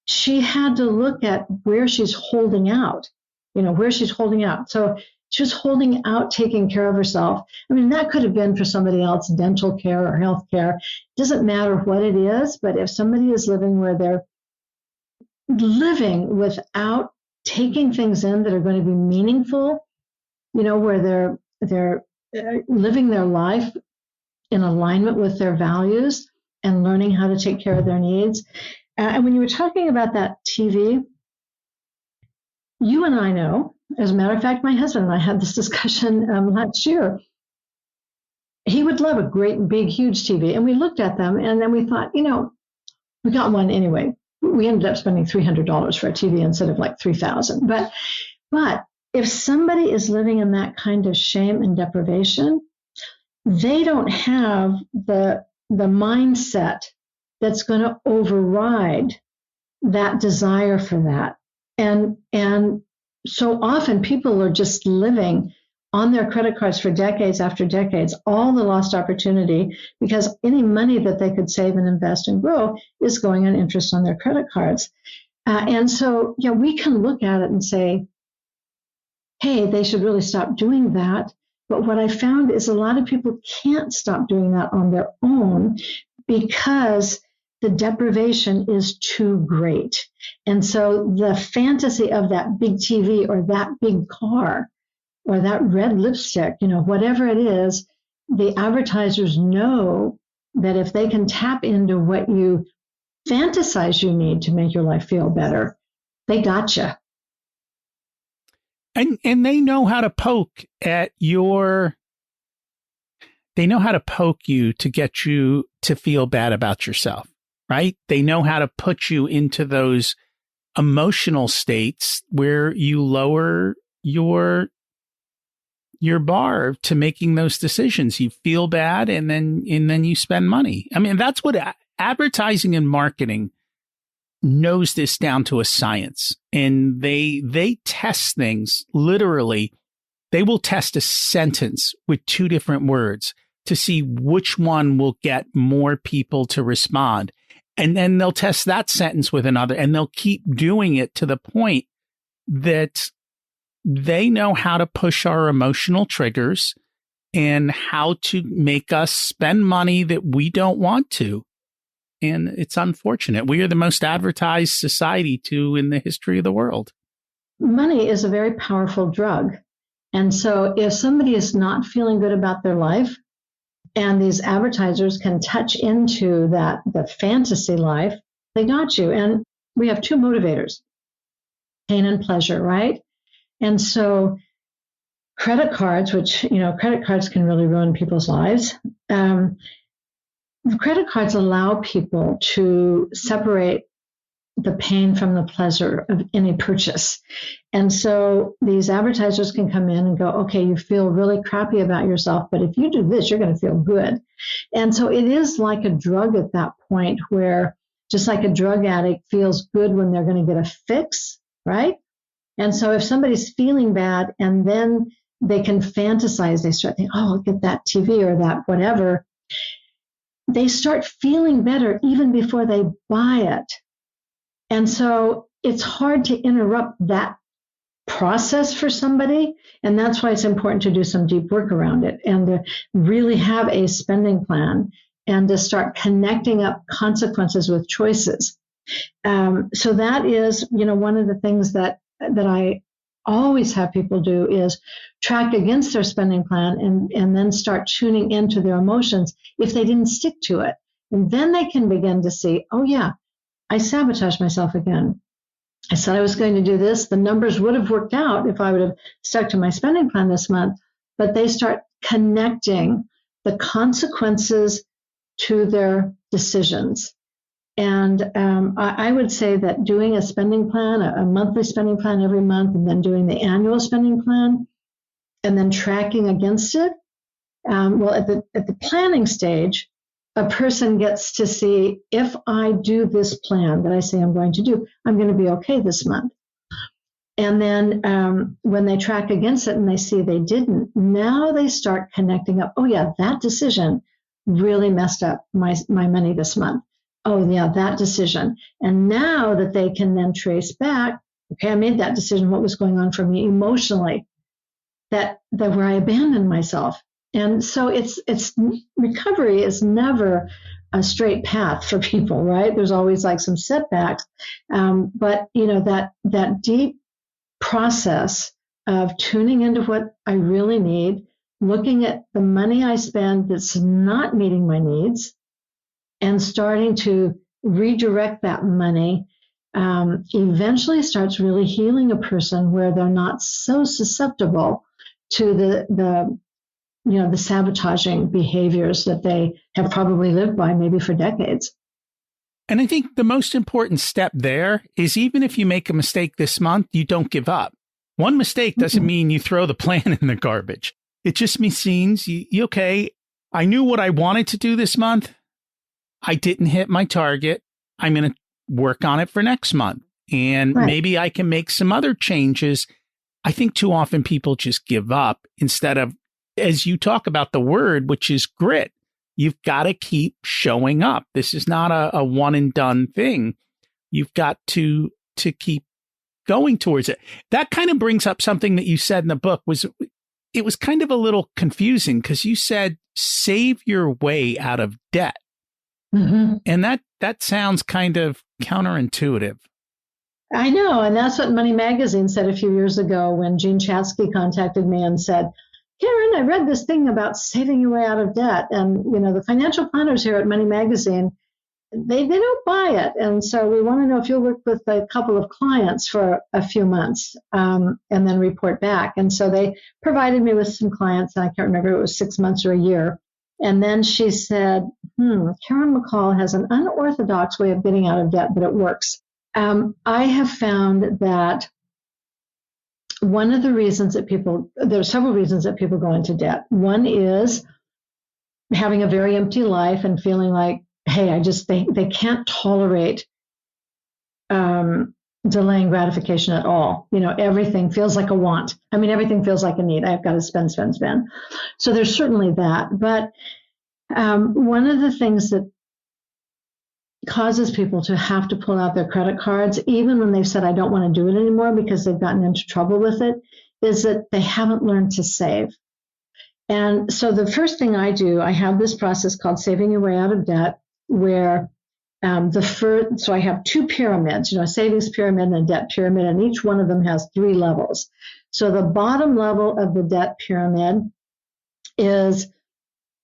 she had to look at where she's holding out, where she's holding out. So she was holding out, taking care of herself. I mean, that could have been for somebody else, dental care or health care. It doesn't matter what it is, but if somebody is living where they're living without taking things in that are going to be meaningful, where they're living their life in alignment with their values and learning how to take care of their needs. And when you were talking about that TV, you and I know, as a matter of fact, my husband and I had this discussion last year. He would love a great, big, huge TV. And we looked at them and then we thought, we got one anyway. We ended up spending $300 for a TV instead of like $3,000. But if somebody is living in that kind of shame and deprivation, they don't have the mindset that's going to override that desire for that. And so often people are just living on their credit cards for decades after decades, all the lost opportunity, because any money that they could save and invest and grow is going on interest on their credit cards. And so, we can look at it and say, hey, they should really stop doing that. But what I found is a lot of people can't stop doing that on their own because the deprivation is too great. And so the fantasy of that big TV or that big car or that red lipstick, whatever it is, the advertisers know that if they can tap into what you fantasize you need to make your life feel better, they gotcha. And they know how to poke at they know how to poke you to get you to feel bad about yourself, right? They know how to put you into those emotional states where you lower your bar to making those decisions. You feel bad and then you spend money. I mean, that's what advertising and marketing knows this down to a science. And they test things literally. They will test a sentence with two different words to see which one will get more people to respond. And then they'll test that sentence with another, and they'll keep doing it to the point that they know how to push our emotional triggers and how to make us spend money that we don't want to. And it's unfortunate. We are the most advertised society in the history of the world. Money is a very powerful drug. And so if somebody is not feeling good about their life, and these advertisers can touch into the fantasy life, they got you. And we have two motivators, pain and pleasure, right? And so credit cards, which, credit cards can really ruin people's lives. Credit cards allow people to separate the pain from the pleasure of any purchase. And so these advertisers can come in and go, okay, you feel really crappy about yourself, but if you do this, you're going to feel good. And so it is like a drug at that point where just like a drug addict feels good when they're going to get a fix, right? And so if somebody's feeling bad and then they can fantasize, they start thinking, oh, I'll get that TV or that whatever. They start feeling better even before they buy it. And so it's hard to interrupt that process for somebody. And that's why it's important to do some deep work around it and to really have a spending plan and to start connecting up consequences with choices. So that is, one of the things that I always have people do is track against their spending plan and then start tuning into their emotions if they didn't stick to it. And then they can begin to see, oh yeah, I sabotaged myself again. I said I was going to do this. The numbers would have worked out if I would have stuck to my spending plan this month, but they start connecting the consequences to their decisions. And I would say that doing a spending plan, a monthly spending plan every month, and then doing the annual spending plan and then tracking against it. Well, at the planning stage, a person gets to see, if I do this plan that I say I'm going to do, I'm going to be okay this month. And then when they track against it and they see they didn't, now they start connecting up. Oh yeah, that decision really messed up my money this month. Oh yeah, that decision. And now that they can then trace back, okay, I made that decision. What was going on for me emotionally? That where I abandoned myself. And so it's recovery is never a straight path for people, right? There's always like some setbacks, but that deep process of tuning into what I really need, looking at the money I spend that's not meeting my needs, and starting to redirect that money, eventually starts really healing a person where they're not so susceptible to the sabotaging behaviors that they have probably lived by maybe for decades. And I think the most important step there is, even if you make a mistake this month, you don't give up. One mistake doesn't mean you throw the plan in the garbage. It just means okay, I knew what I wanted to do this month. I didn't hit my target. I'm going to work on it for next month. And maybe I can make some other changes. I think too often people just give up instead of, as you talk about the word, which is grit. You've got to keep showing up. This is not a one and done thing. You've got to keep going towards it. That kind of brings up something that you said in the book. It was kind of a little confusing because you said save your way out of debt. Mm-hmm. And that sounds kind of counterintuitive. I know. And that's what Money Magazine said a few years ago when Gene Chatsky contacted me and said, Karen, I read this thing about saving your way out of debt. And, the financial planners here at Money Magazine, they don't buy it. And so we want to know if you'll work with a couple of clients for a few months and then report back. And so they provided me with some clients. And I can't remember if it was 6 months or a year. And then she said, Karen McCall has an unorthodox way of getting out of debt, but it works. I have found that one of the reasons that there are several reasons that people go into debt. One is having a very empty life and feeling like, hey, they can't tolerate delaying gratification at all. Everything feels like a want. I mean, everything feels like a need. I've got to spend. So there's certainly that. But one of the things that causes people to have to pull out their credit cards, even when they've said, I don't want to do it anymore because they've gotten into trouble with it, is that they haven't learned to save. And so the first thing I do, I have this process called Saving Your Way Out of Debt, where so I have two pyramids, a savings pyramid and a debt pyramid, and each one of them has 3 levels. So the bottom level of the debt pyramid is,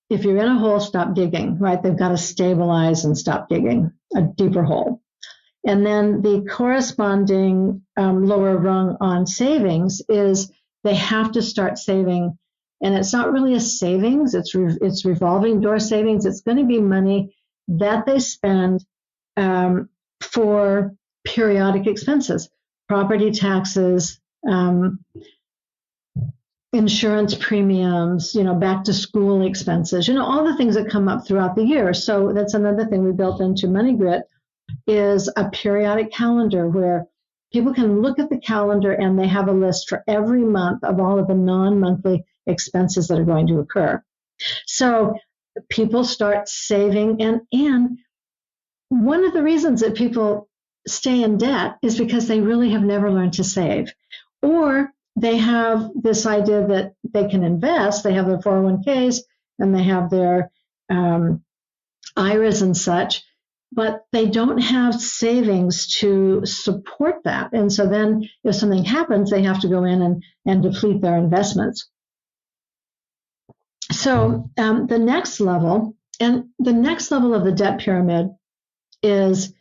if you're in a hole, stop digging, right? They've got to stabilize and stop digging a deeper hole. And then the corresponding lower rung on savings is they have to start saving. And it's not really a savings, it's revolving door savings. It's going to be money that they spend for periodic expenses, property taxes, insurance premiums, back to school expenses, all the things that come up throughout the year. So that's another thing we built into MoneyGrit, is a periodic calendar where people can look at the calendar and they have a list for every month of all of the non-monthly expenses that are going to occur. So people start saving, and one of the reasons that people stay in debt is because they really have never learned to save, or they have this idea that they can invest. They have their 401ks and they have their IRAs and such, but they don't have savings to support that. And so then if something happens, they have to go in and deplete their investments. So the next level of the debt pyramid is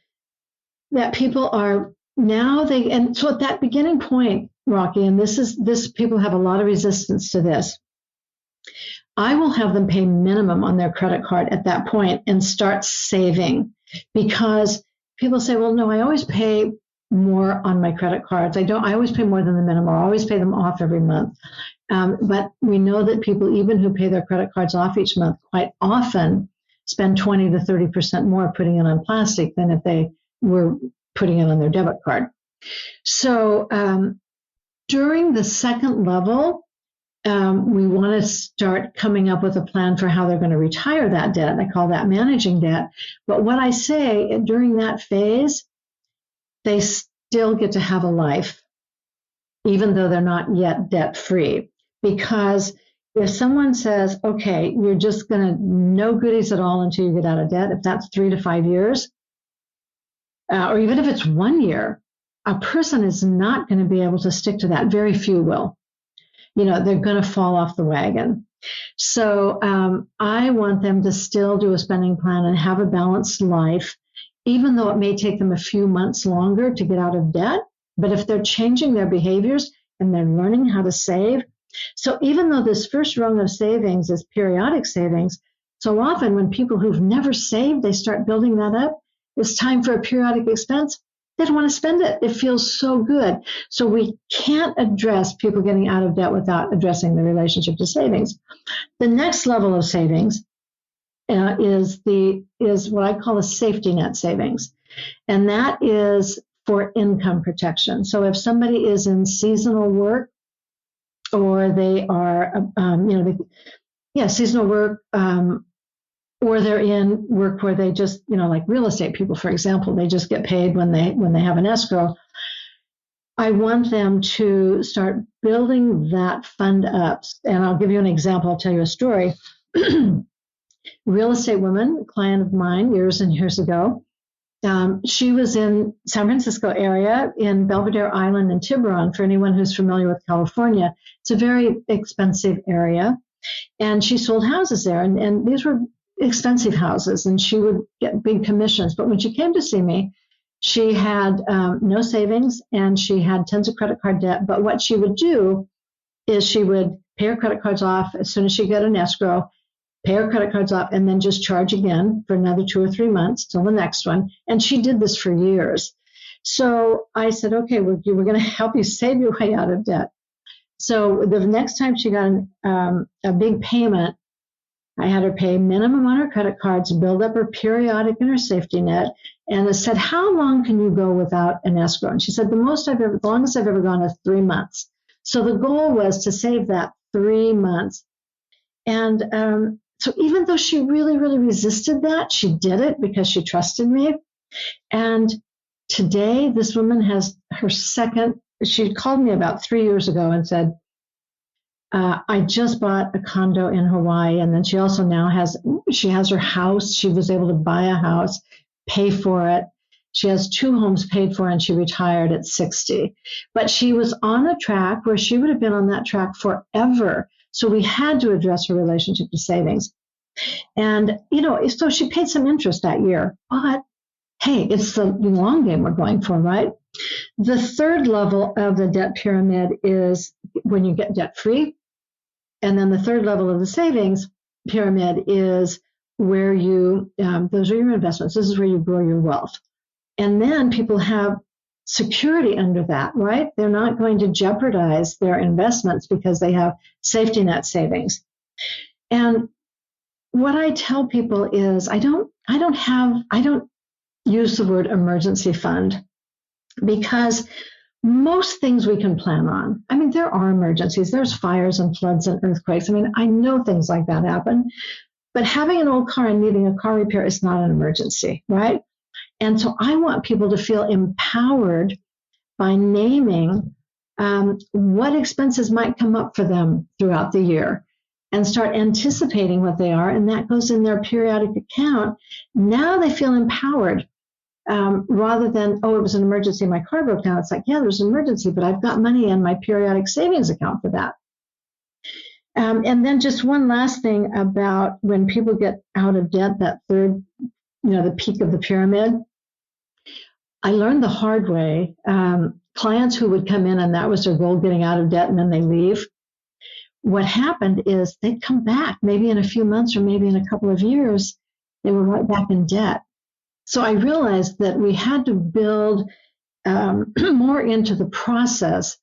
that people are now and so at that beginning point, Rocky, and this people have a lot of resistance to this. I will have them pay minimum on their credit card at that point and start saving, because people say, well, no, I always pay more on my credit cards. I always pay more than the minimum. I always pay them off every month. But we know that people, even who pay their credit cards off each month, quite often spend 20 to 30% more putting it on plastic than if they were putting it on their debit card. So during the second level, we want to start coming up with a plan for how they're going to retire that debt. I call that managing debt. But what I say during that phase, they still get to have a life, even though they're not yet debt-free. Because if someone says, okay, you're just going to no goodies at all until you get out of debt, if that's 3 to 5 years, or even if it's 1 year, a person is not going to be able to stick to that. Very few will. They're going to fall off the wagon. So I want them to still do a spending plan and have a balanced life, even though it may take them a few months longer to get out of debt. But if they're changing their behaviors and they're learning how to save, so even though this first rung of savings is periodic savings, so often when people who've never saved, they start building that up, it's time for a periodic expense. They don't want to spend it. It feels so good. So we can't address people getting out of debt without addressing the relationship to savings. The next level of savings is what I call a safety net savings. And that is for income protection. So if somebody is in seasonal work, or they are, seasonal work, or they're in work where they just, like real estate people, for example, they just get paid when they have an escrow. I want them to start building that fund up. And I'll give you an example. I'll tell you a story. Real estate woman, a client of mine years and years ago, she was in San Francisco area in Belvedere Island and Tiburon, for anyone who's familiar with California. It's a very expensive area. And she sold houses there. And these were expensive houses, and she would get big commissions. But when she came to see me, she had no savings and she had tons of credit card debt. But what she would do is she would pay her credit cards off as soon as she got an escrow, pay her credit cards off, and then just charge again for another 2 or 3 months till the next one. And she did this for years. So I said, okay, we're going to help you save your way out of debt. So the next time she got a big payment, I had her pay minimum on her credit cards, build up her periodic and her safety net. And I said, how long can you go without an escrow? And she said, the longest I've ever gone is 3 months. So the goal was to save that 3 months. And so even though she really, really resisted that, she did it because she trusted me. And today, this woman has her she called me about 3 years ago and said, I just bought a condo in Hawaii. And then she also now has her house. She was able to buy a house, pay for it. She has 2 homes paid for, and she retired at 60. But she was on a track where she would have been on that track forever. So we had to address her relationship to savings. And, so she paid some interest that year. But, hey, it's the long game we're going for, right? The third level of the debt pyramid is when you get debt-free. And then the third level of the savings pyramid is where those are your investments. This is where you grow your wealth. And then people have security under that, right? They're not going to jeopardize their investments because they have safety net savings. And what I tell people is I don't use the word emergency fund, because most things we can plan on. I mean, there are emergencies. There's fires and floods and earthquakes. I mean, I know things like that happen. But having an old car and needing a car repair is not an emergency, right? And so I want people to feel empowered by naming what expenses might come up for them throughout the year and start anticipating what they are. And that goes in their periodic account. Now they feel empowered. Rather than, it was an emergency, my car broke down. It's like, yeah, there's an emergency, but I've got money in my periodic savings account for that. And then just one last thing about when people get out of debt, that third, the peak of the pyramid. I learned the hard way. Clients who would come in and that was their goal, getting out of debt, and then they leave. What happened is they'd come back, maybe in a few months or maybe in a couple of years, they were right back in debt. So I realized that we had to build more into the process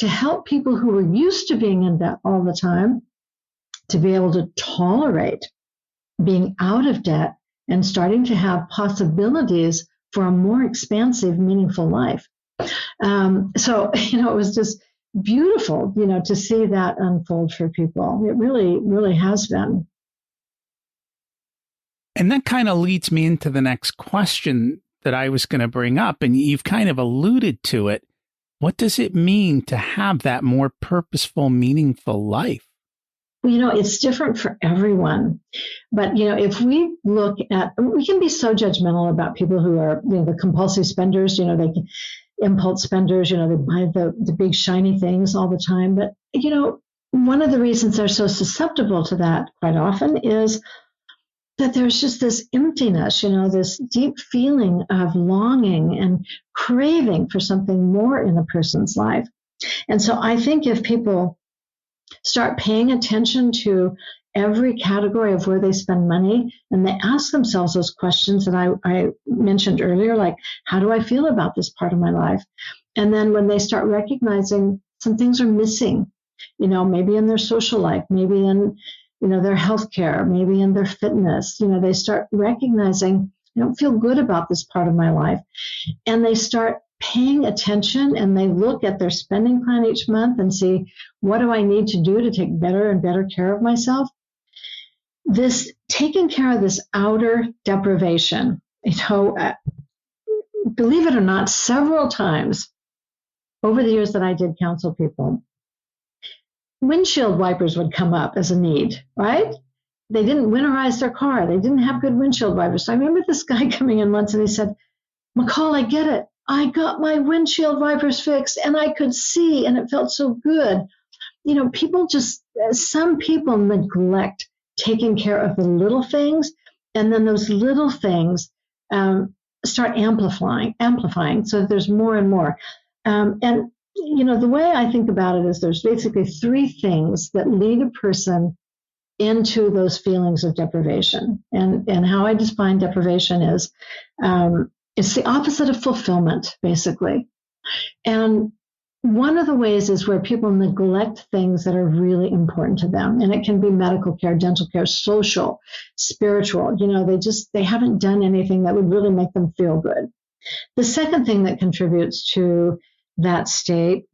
to help people who were used to being in debt all the time to be able to tolerate being out of debt and starting to have possibilities for a more expansive, meaningful life. So, it was just beautiful, to see that unfold for people. It really, really has been. And that kind of leads me into the next question that I was going to bring up, and you've kind of alluded to it. What does it mean to have that more purposeful, meaningful life? Well, it's different for everyone. But, if we look at, we can be so judgmental about people who are, the compulsive spenders, they impulse spenders, they buy the big shiny things all the time. But, one of the reasons they're so susceptible to that quite often is that there's just this emptiness, this deep feeling of longing and craving for something more in a person's life. And so I think if people start paying attention to every category of where they spend money, and they ask themselves those questions that I mentioned earlier, like, how do I feel about this part of my life? And then when they start recognizing some things are missing, maybe in their social life, maybe in their healthcare, maybe in their fitness, they start recognizing, I don't feel good about this part of my life. And they start paying attention, and they look at their spending plan each month and see, what do I need to do to take better and better care of myself? This taking care of this outer deprivation, believe it or not, several times over the years that I did counsel people, windshield wipers would come up as a need, right? They didn't winterize their car. They didn't have good windshield wipers. So I remember this guy coming in once and he said, McCall, I get it. I got my windshield wipers fixed and I could see and it felt so good. Some people neglect taking care of the little things, and then those little things start amplifying so that there's more and more. The way I think about it is there's basically three things that lead a person into those feelings of deprivation. And how I define deprivation is it's the opposite of fulfillment, basically. And one of the ways is where people neglect things that are really important to them. And it can be medical care, dental care, social, spiritual. They haven't done anything that would really make them feel good. The second thing that contributes to that state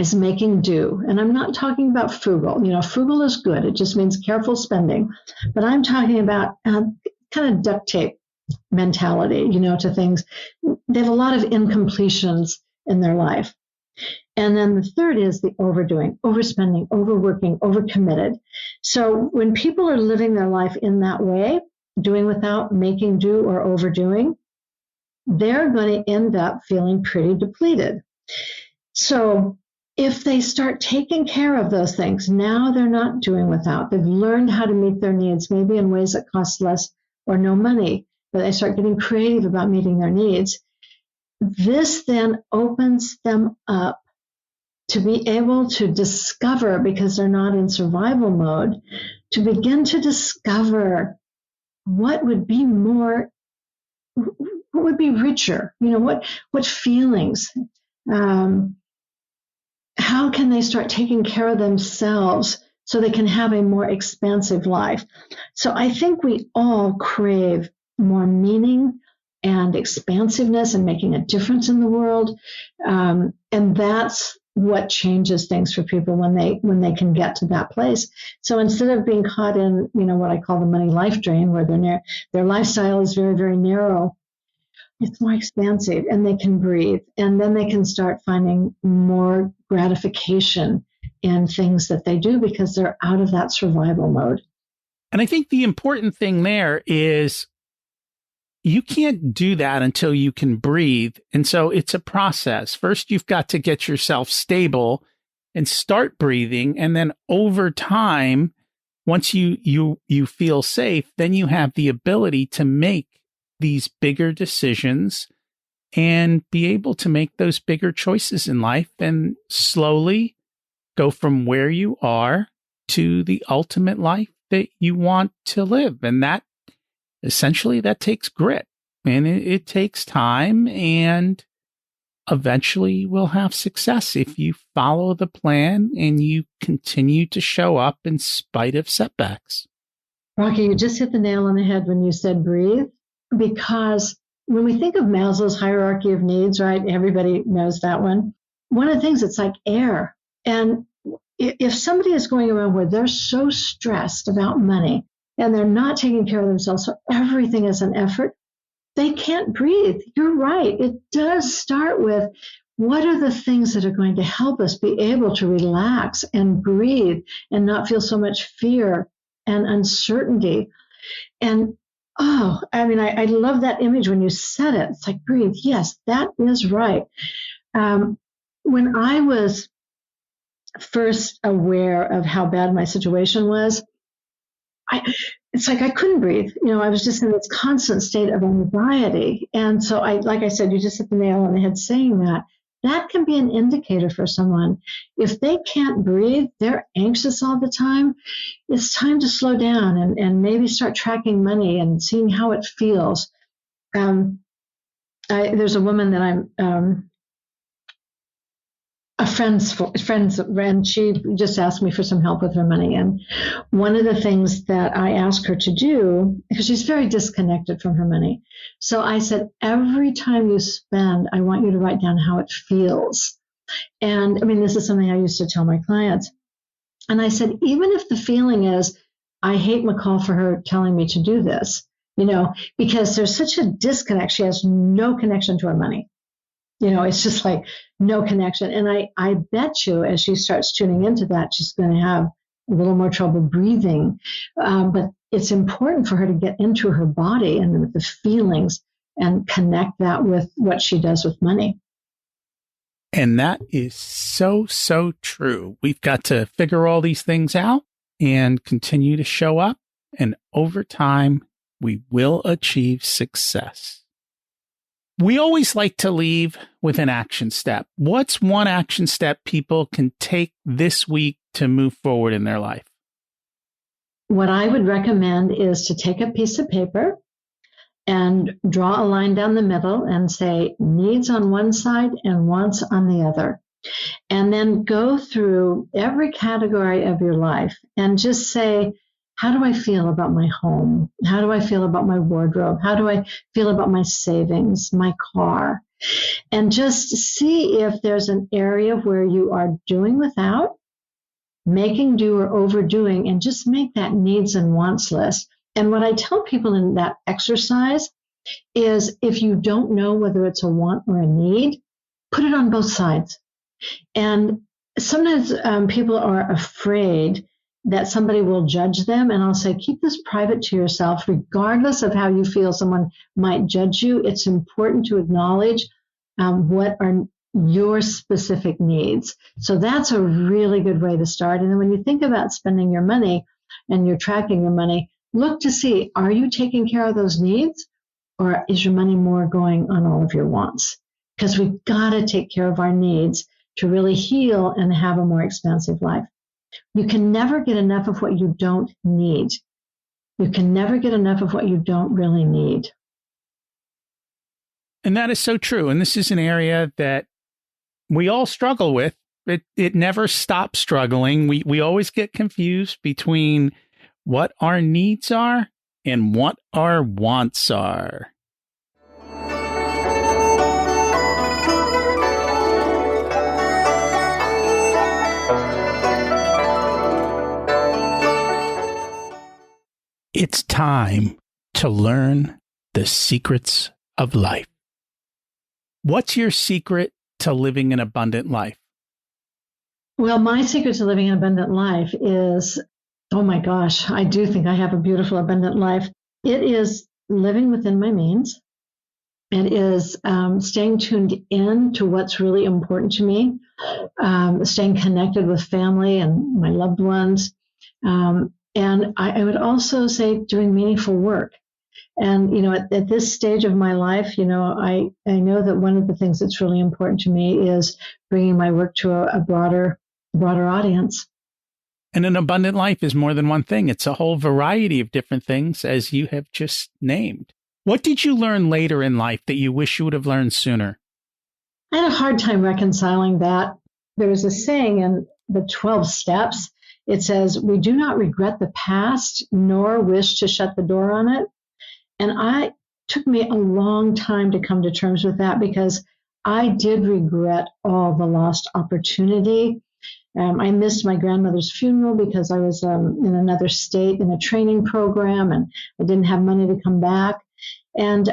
is making do. And I'm not talking about frugal. Frugal is good. It just means careful spending. But I'm talking about kind of duct tape mentality, to things. They have a lot of incompletions in their life. And then the third is the overdoing, overspending, overworking, overcommitted. So when people are living their life in that way, doing without, making do, or overdoing, they're going to end up feeling pretty depleted. So if they start taking care of those things, now they're not doing without. They've learned how to meet their needs, maybe in ways that cost less or no money, but they start getting creative about meeting their needs. This then opens them up to be able to discover, because they're not in survival mode, to begin to discover what would be more, what would be richer, what feelings, how can they start taking care of themselves so they can have a more expansive life? So I think we all crave more meaning and expansiveness and making a difference in the world. And that's what changes things for people when they can get to that place. So instead of being caught in, what I call the money life drain, where their lifestyle is very, very narrow, it's more expansive and they can breathe. And then they can start finding more gratification in things that they do because they're out of that survival mode. And I think the important thing there is you can't do that until you can breathe. And so it's a process. First, you've got to get yourself stable and start breathing. And then over time, once you feel safe, then you have the ability to make these bigger decisions and be able to make those bigger choices in life and slowly go from where you are to the ultimate life that you want to live. And that essentially that takes grit, and it takes time. And eventually will have success if you follow the plan and you continue to show up in spite of setbacks. Rocky, you just hit the nail on the head when you said breathe, because when we think of Maslow's hierarchy of needs, right? Everybody knows that one. One of the things, it's like air. And if somebody is going around where they're so stressed about money and they're not taking care of themselves, so everything is an effort, they can't breathe. You're right. It does start with what are the things that are going to help us be able to relax and breathe and not feel so much fear and uncertainty. And I love that image when you said it. It's like, breathe. Yes, that is right. When I was first aware of how bad my situation was, it's like I couldn't breathe. I was just in this constant state of anxiety. And so like I said, you just hit the nail on the head saying that. That can be an indicator for someone. If they can't breathe, they're anxious all the time, it's time to slow down and maybe start tracking money and seeing how it feels. There's a woman that I'm a friend's friend. She just asked me for some help with her money. And one of the things that I asked her to do, because she's very disconnected from her money. So I said, every time you spend, I want you to write down how it feels. And this is something I used to tell my clients. And I said, even if the feeling is, I hate McCall for her telling me to do this, because there's such a disconnect. She has no connection to her money. It's just like no connection. And I bet you as she starts tuning into that, she's going to have a little more trouble breathing. But it's important for her to get into her body and with the feelings and connect that with what she does with money. And that is so, so true. We've got to figure all these things out and continue to show up. And over time, we will achieve success. We always like to leave with an action step. What's one action step people can take this week to move forward in their life? What I would recommend is to take a piece of paper and draw a line down the middle and say needs on one side and wants on the other. And then go through every category of your life and just say, how do I feel about my home? How do I feel about my wardrobe? How do I feel about my savings, my car? And just see if there's an area where you are doing without, making do or overdoing, and just make that needs and wants list. And what I tell people in that exercise is if you don't know whether it's a want or a need, put it on both sides. And sometimes people are afraid that somebody will judge them. And I'll say, keep this private to yourself, regardless of how you feel someone might judge you. It's important to acknowledge what are your specific needs. So that's a really good way to start. And then when you think about spending your money and you're tracking your money, look to see, are you taking care of those needs, or is your money more going on all of your wants? Because we've got to take care of our needs to really heal and have a more expansive life. You can never get enough of what you don't need. You can never get enough of what you don't really need. And that is so true. And this is an area that we all struggle with. It never stops struggling. We always get confused between what our needs are and what our wants are. It's time to learn the secrets of life. What's your secret to living an abundant life? Well, my secret to living an abundant life is, oh my gosh, I do think I have a beautiful, abundant life. It is living within my means. It is staying tuned in to what's really important to me, staying connected with family and my loved ones. And I would also say doing meaningful work. And, at this stage of my life, I know that one of the things that's really important to me is bringing my work to a broader audience. And an abundant life is more than one thing. It's a whole variety of different things, as you have just named. What did you learn later in life that you wish you would have learned sooner? I had a hard time reconciling that. There was a saying in the 12 steps. It says, we do not regret the past, nor wish to shut the door on it. And it took me a long time to come to terms with that because I did regret all the lost opportunity. I missed my grandmother's funeral because I was in another state in a training program and I didn't have money to come back. And,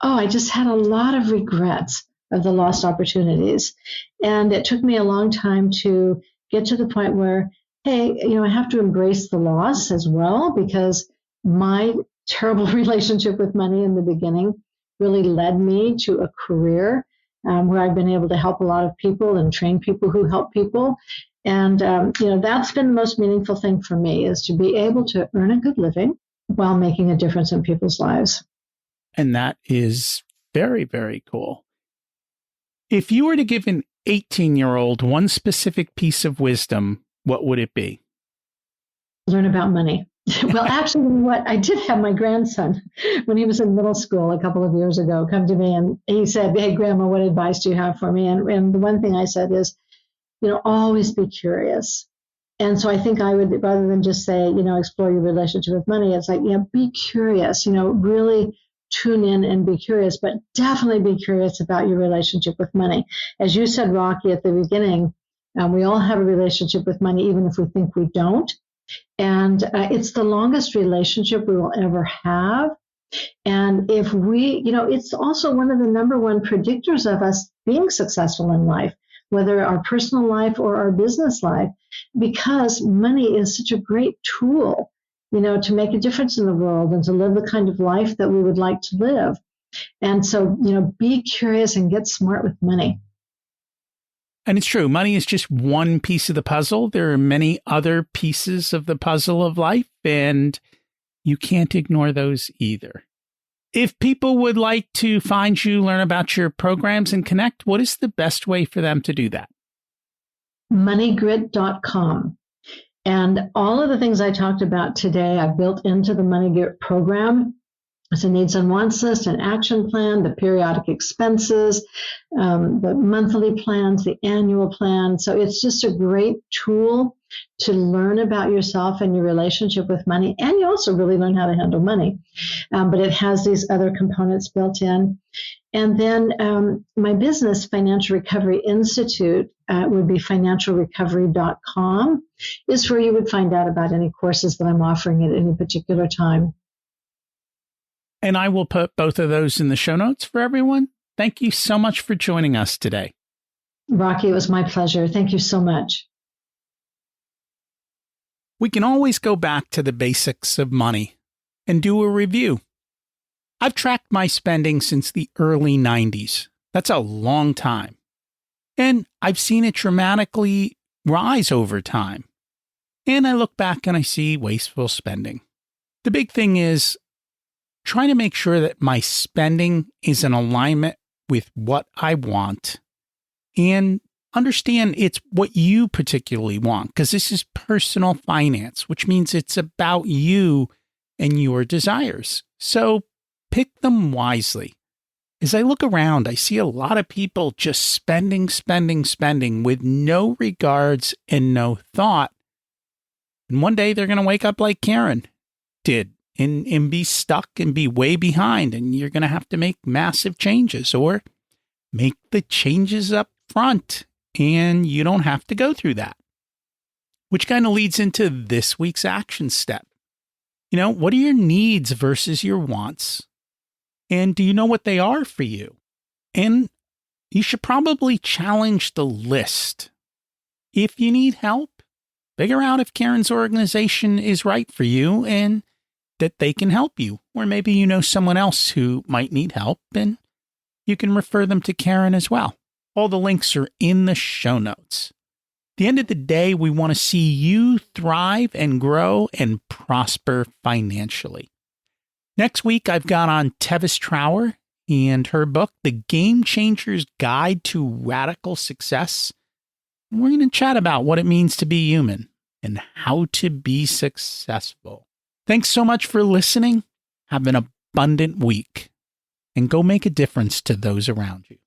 I just had a lot of regrets of the lost opportunities. And it took me a long time to get to the point where, hey, I have to embrace the loss as well, because my terrible relationship with money in the beginning really led me to a career where I've been able to help a lot of people and train people who help people. And, that's been the most meaningful thing for me, is to be able to earn a good living while making a difference in people's lives. And that is very, very cool. If you were to give an 18-year-old one specific piece of wisdom, what would it be? Learn about money. Well, actually, what I did have my grandson, when he was in middle school a couple of years ago, come to me and he said, "Hey, Grandma, what advice do you have for me?" And the one thing I said is, always be curious. And so I think I would, rather than just say, explore your relationship with money, it's like, be curious, really tune in and be curious, but definitely be curious about your relationship with money. As you said, Rocky, at the beginning, we all have a relationship with money, even if we think we don't. And it's the longest relationship we will ever have. And if we, it's also one of the number one predictors of us being successful in life, whether our personal life or our business life, because money is such a great tool, to make a difference in the world and to live the kind of life that we would like to live. And so, be curious and get smart with money. And it's true. Money is just one piece of the puzzle. There are many other pieces of the puzzle of life, and you can't ignore those either. If people would like to find you, learn about your programs, and connect, what is the best way for them to do that? MoneyGrit.com. And all of the things I talked about today, I've built into the MoneyGrit program. It's a needs and wants list, an action plan, the periodic expenses, the monthly plans, the annual plan. So it's just a great tool to learn about yourself and your relationship with money. And you also really learn how to handle money. But it has these other components built in. And then my business, Financial Recovery Institute, would be financialrecovery.com, is where you would find out about any courses that I'm offering at any particular time. And I will put both of those in the show notes for everyone. Thank you so much for joining us today. Rocky, it was my pleasure. Thank you so much. We can always go back to the basics of money and do a review. I've tracked my spending since the early 90s. That's a long time. And I've seen it dramatically rise over time. And I look back and I see wasteful spending. The big thing is trying to make sure that my spending is in alignment with what I want and understand it's what you particularly want, because this is personal finance, which means it's about you and your desires. So pick them wisely. As I look around, I see a lot of people just spending with no regards and no thought. And one day they're going to wake up like Karen did and be stuck and be way behind. And you're going to have to make massive changes or make the changes up front. And you don't have to go through that. Which kind of leads into this week's action step. What are your needs versus your wants? And do you know what they are for you? And you should probably challenge the list. If you need help, figure out if Karen's organization is right for you and that they can help you. Or maybe you know someone else who might need help and you can refer them to Karen as well. All the links are in the show notes. At the end of the day, we want to see you thrive and grow and prosper financially. Next week, I've got on Tevis Trower and her book, The Game Changer's Guide to Radical Success. And we're going to chat about what it means to be human and how to be successful. Thanks so much for listening. Have an abundant week. and go make a difference to those around you.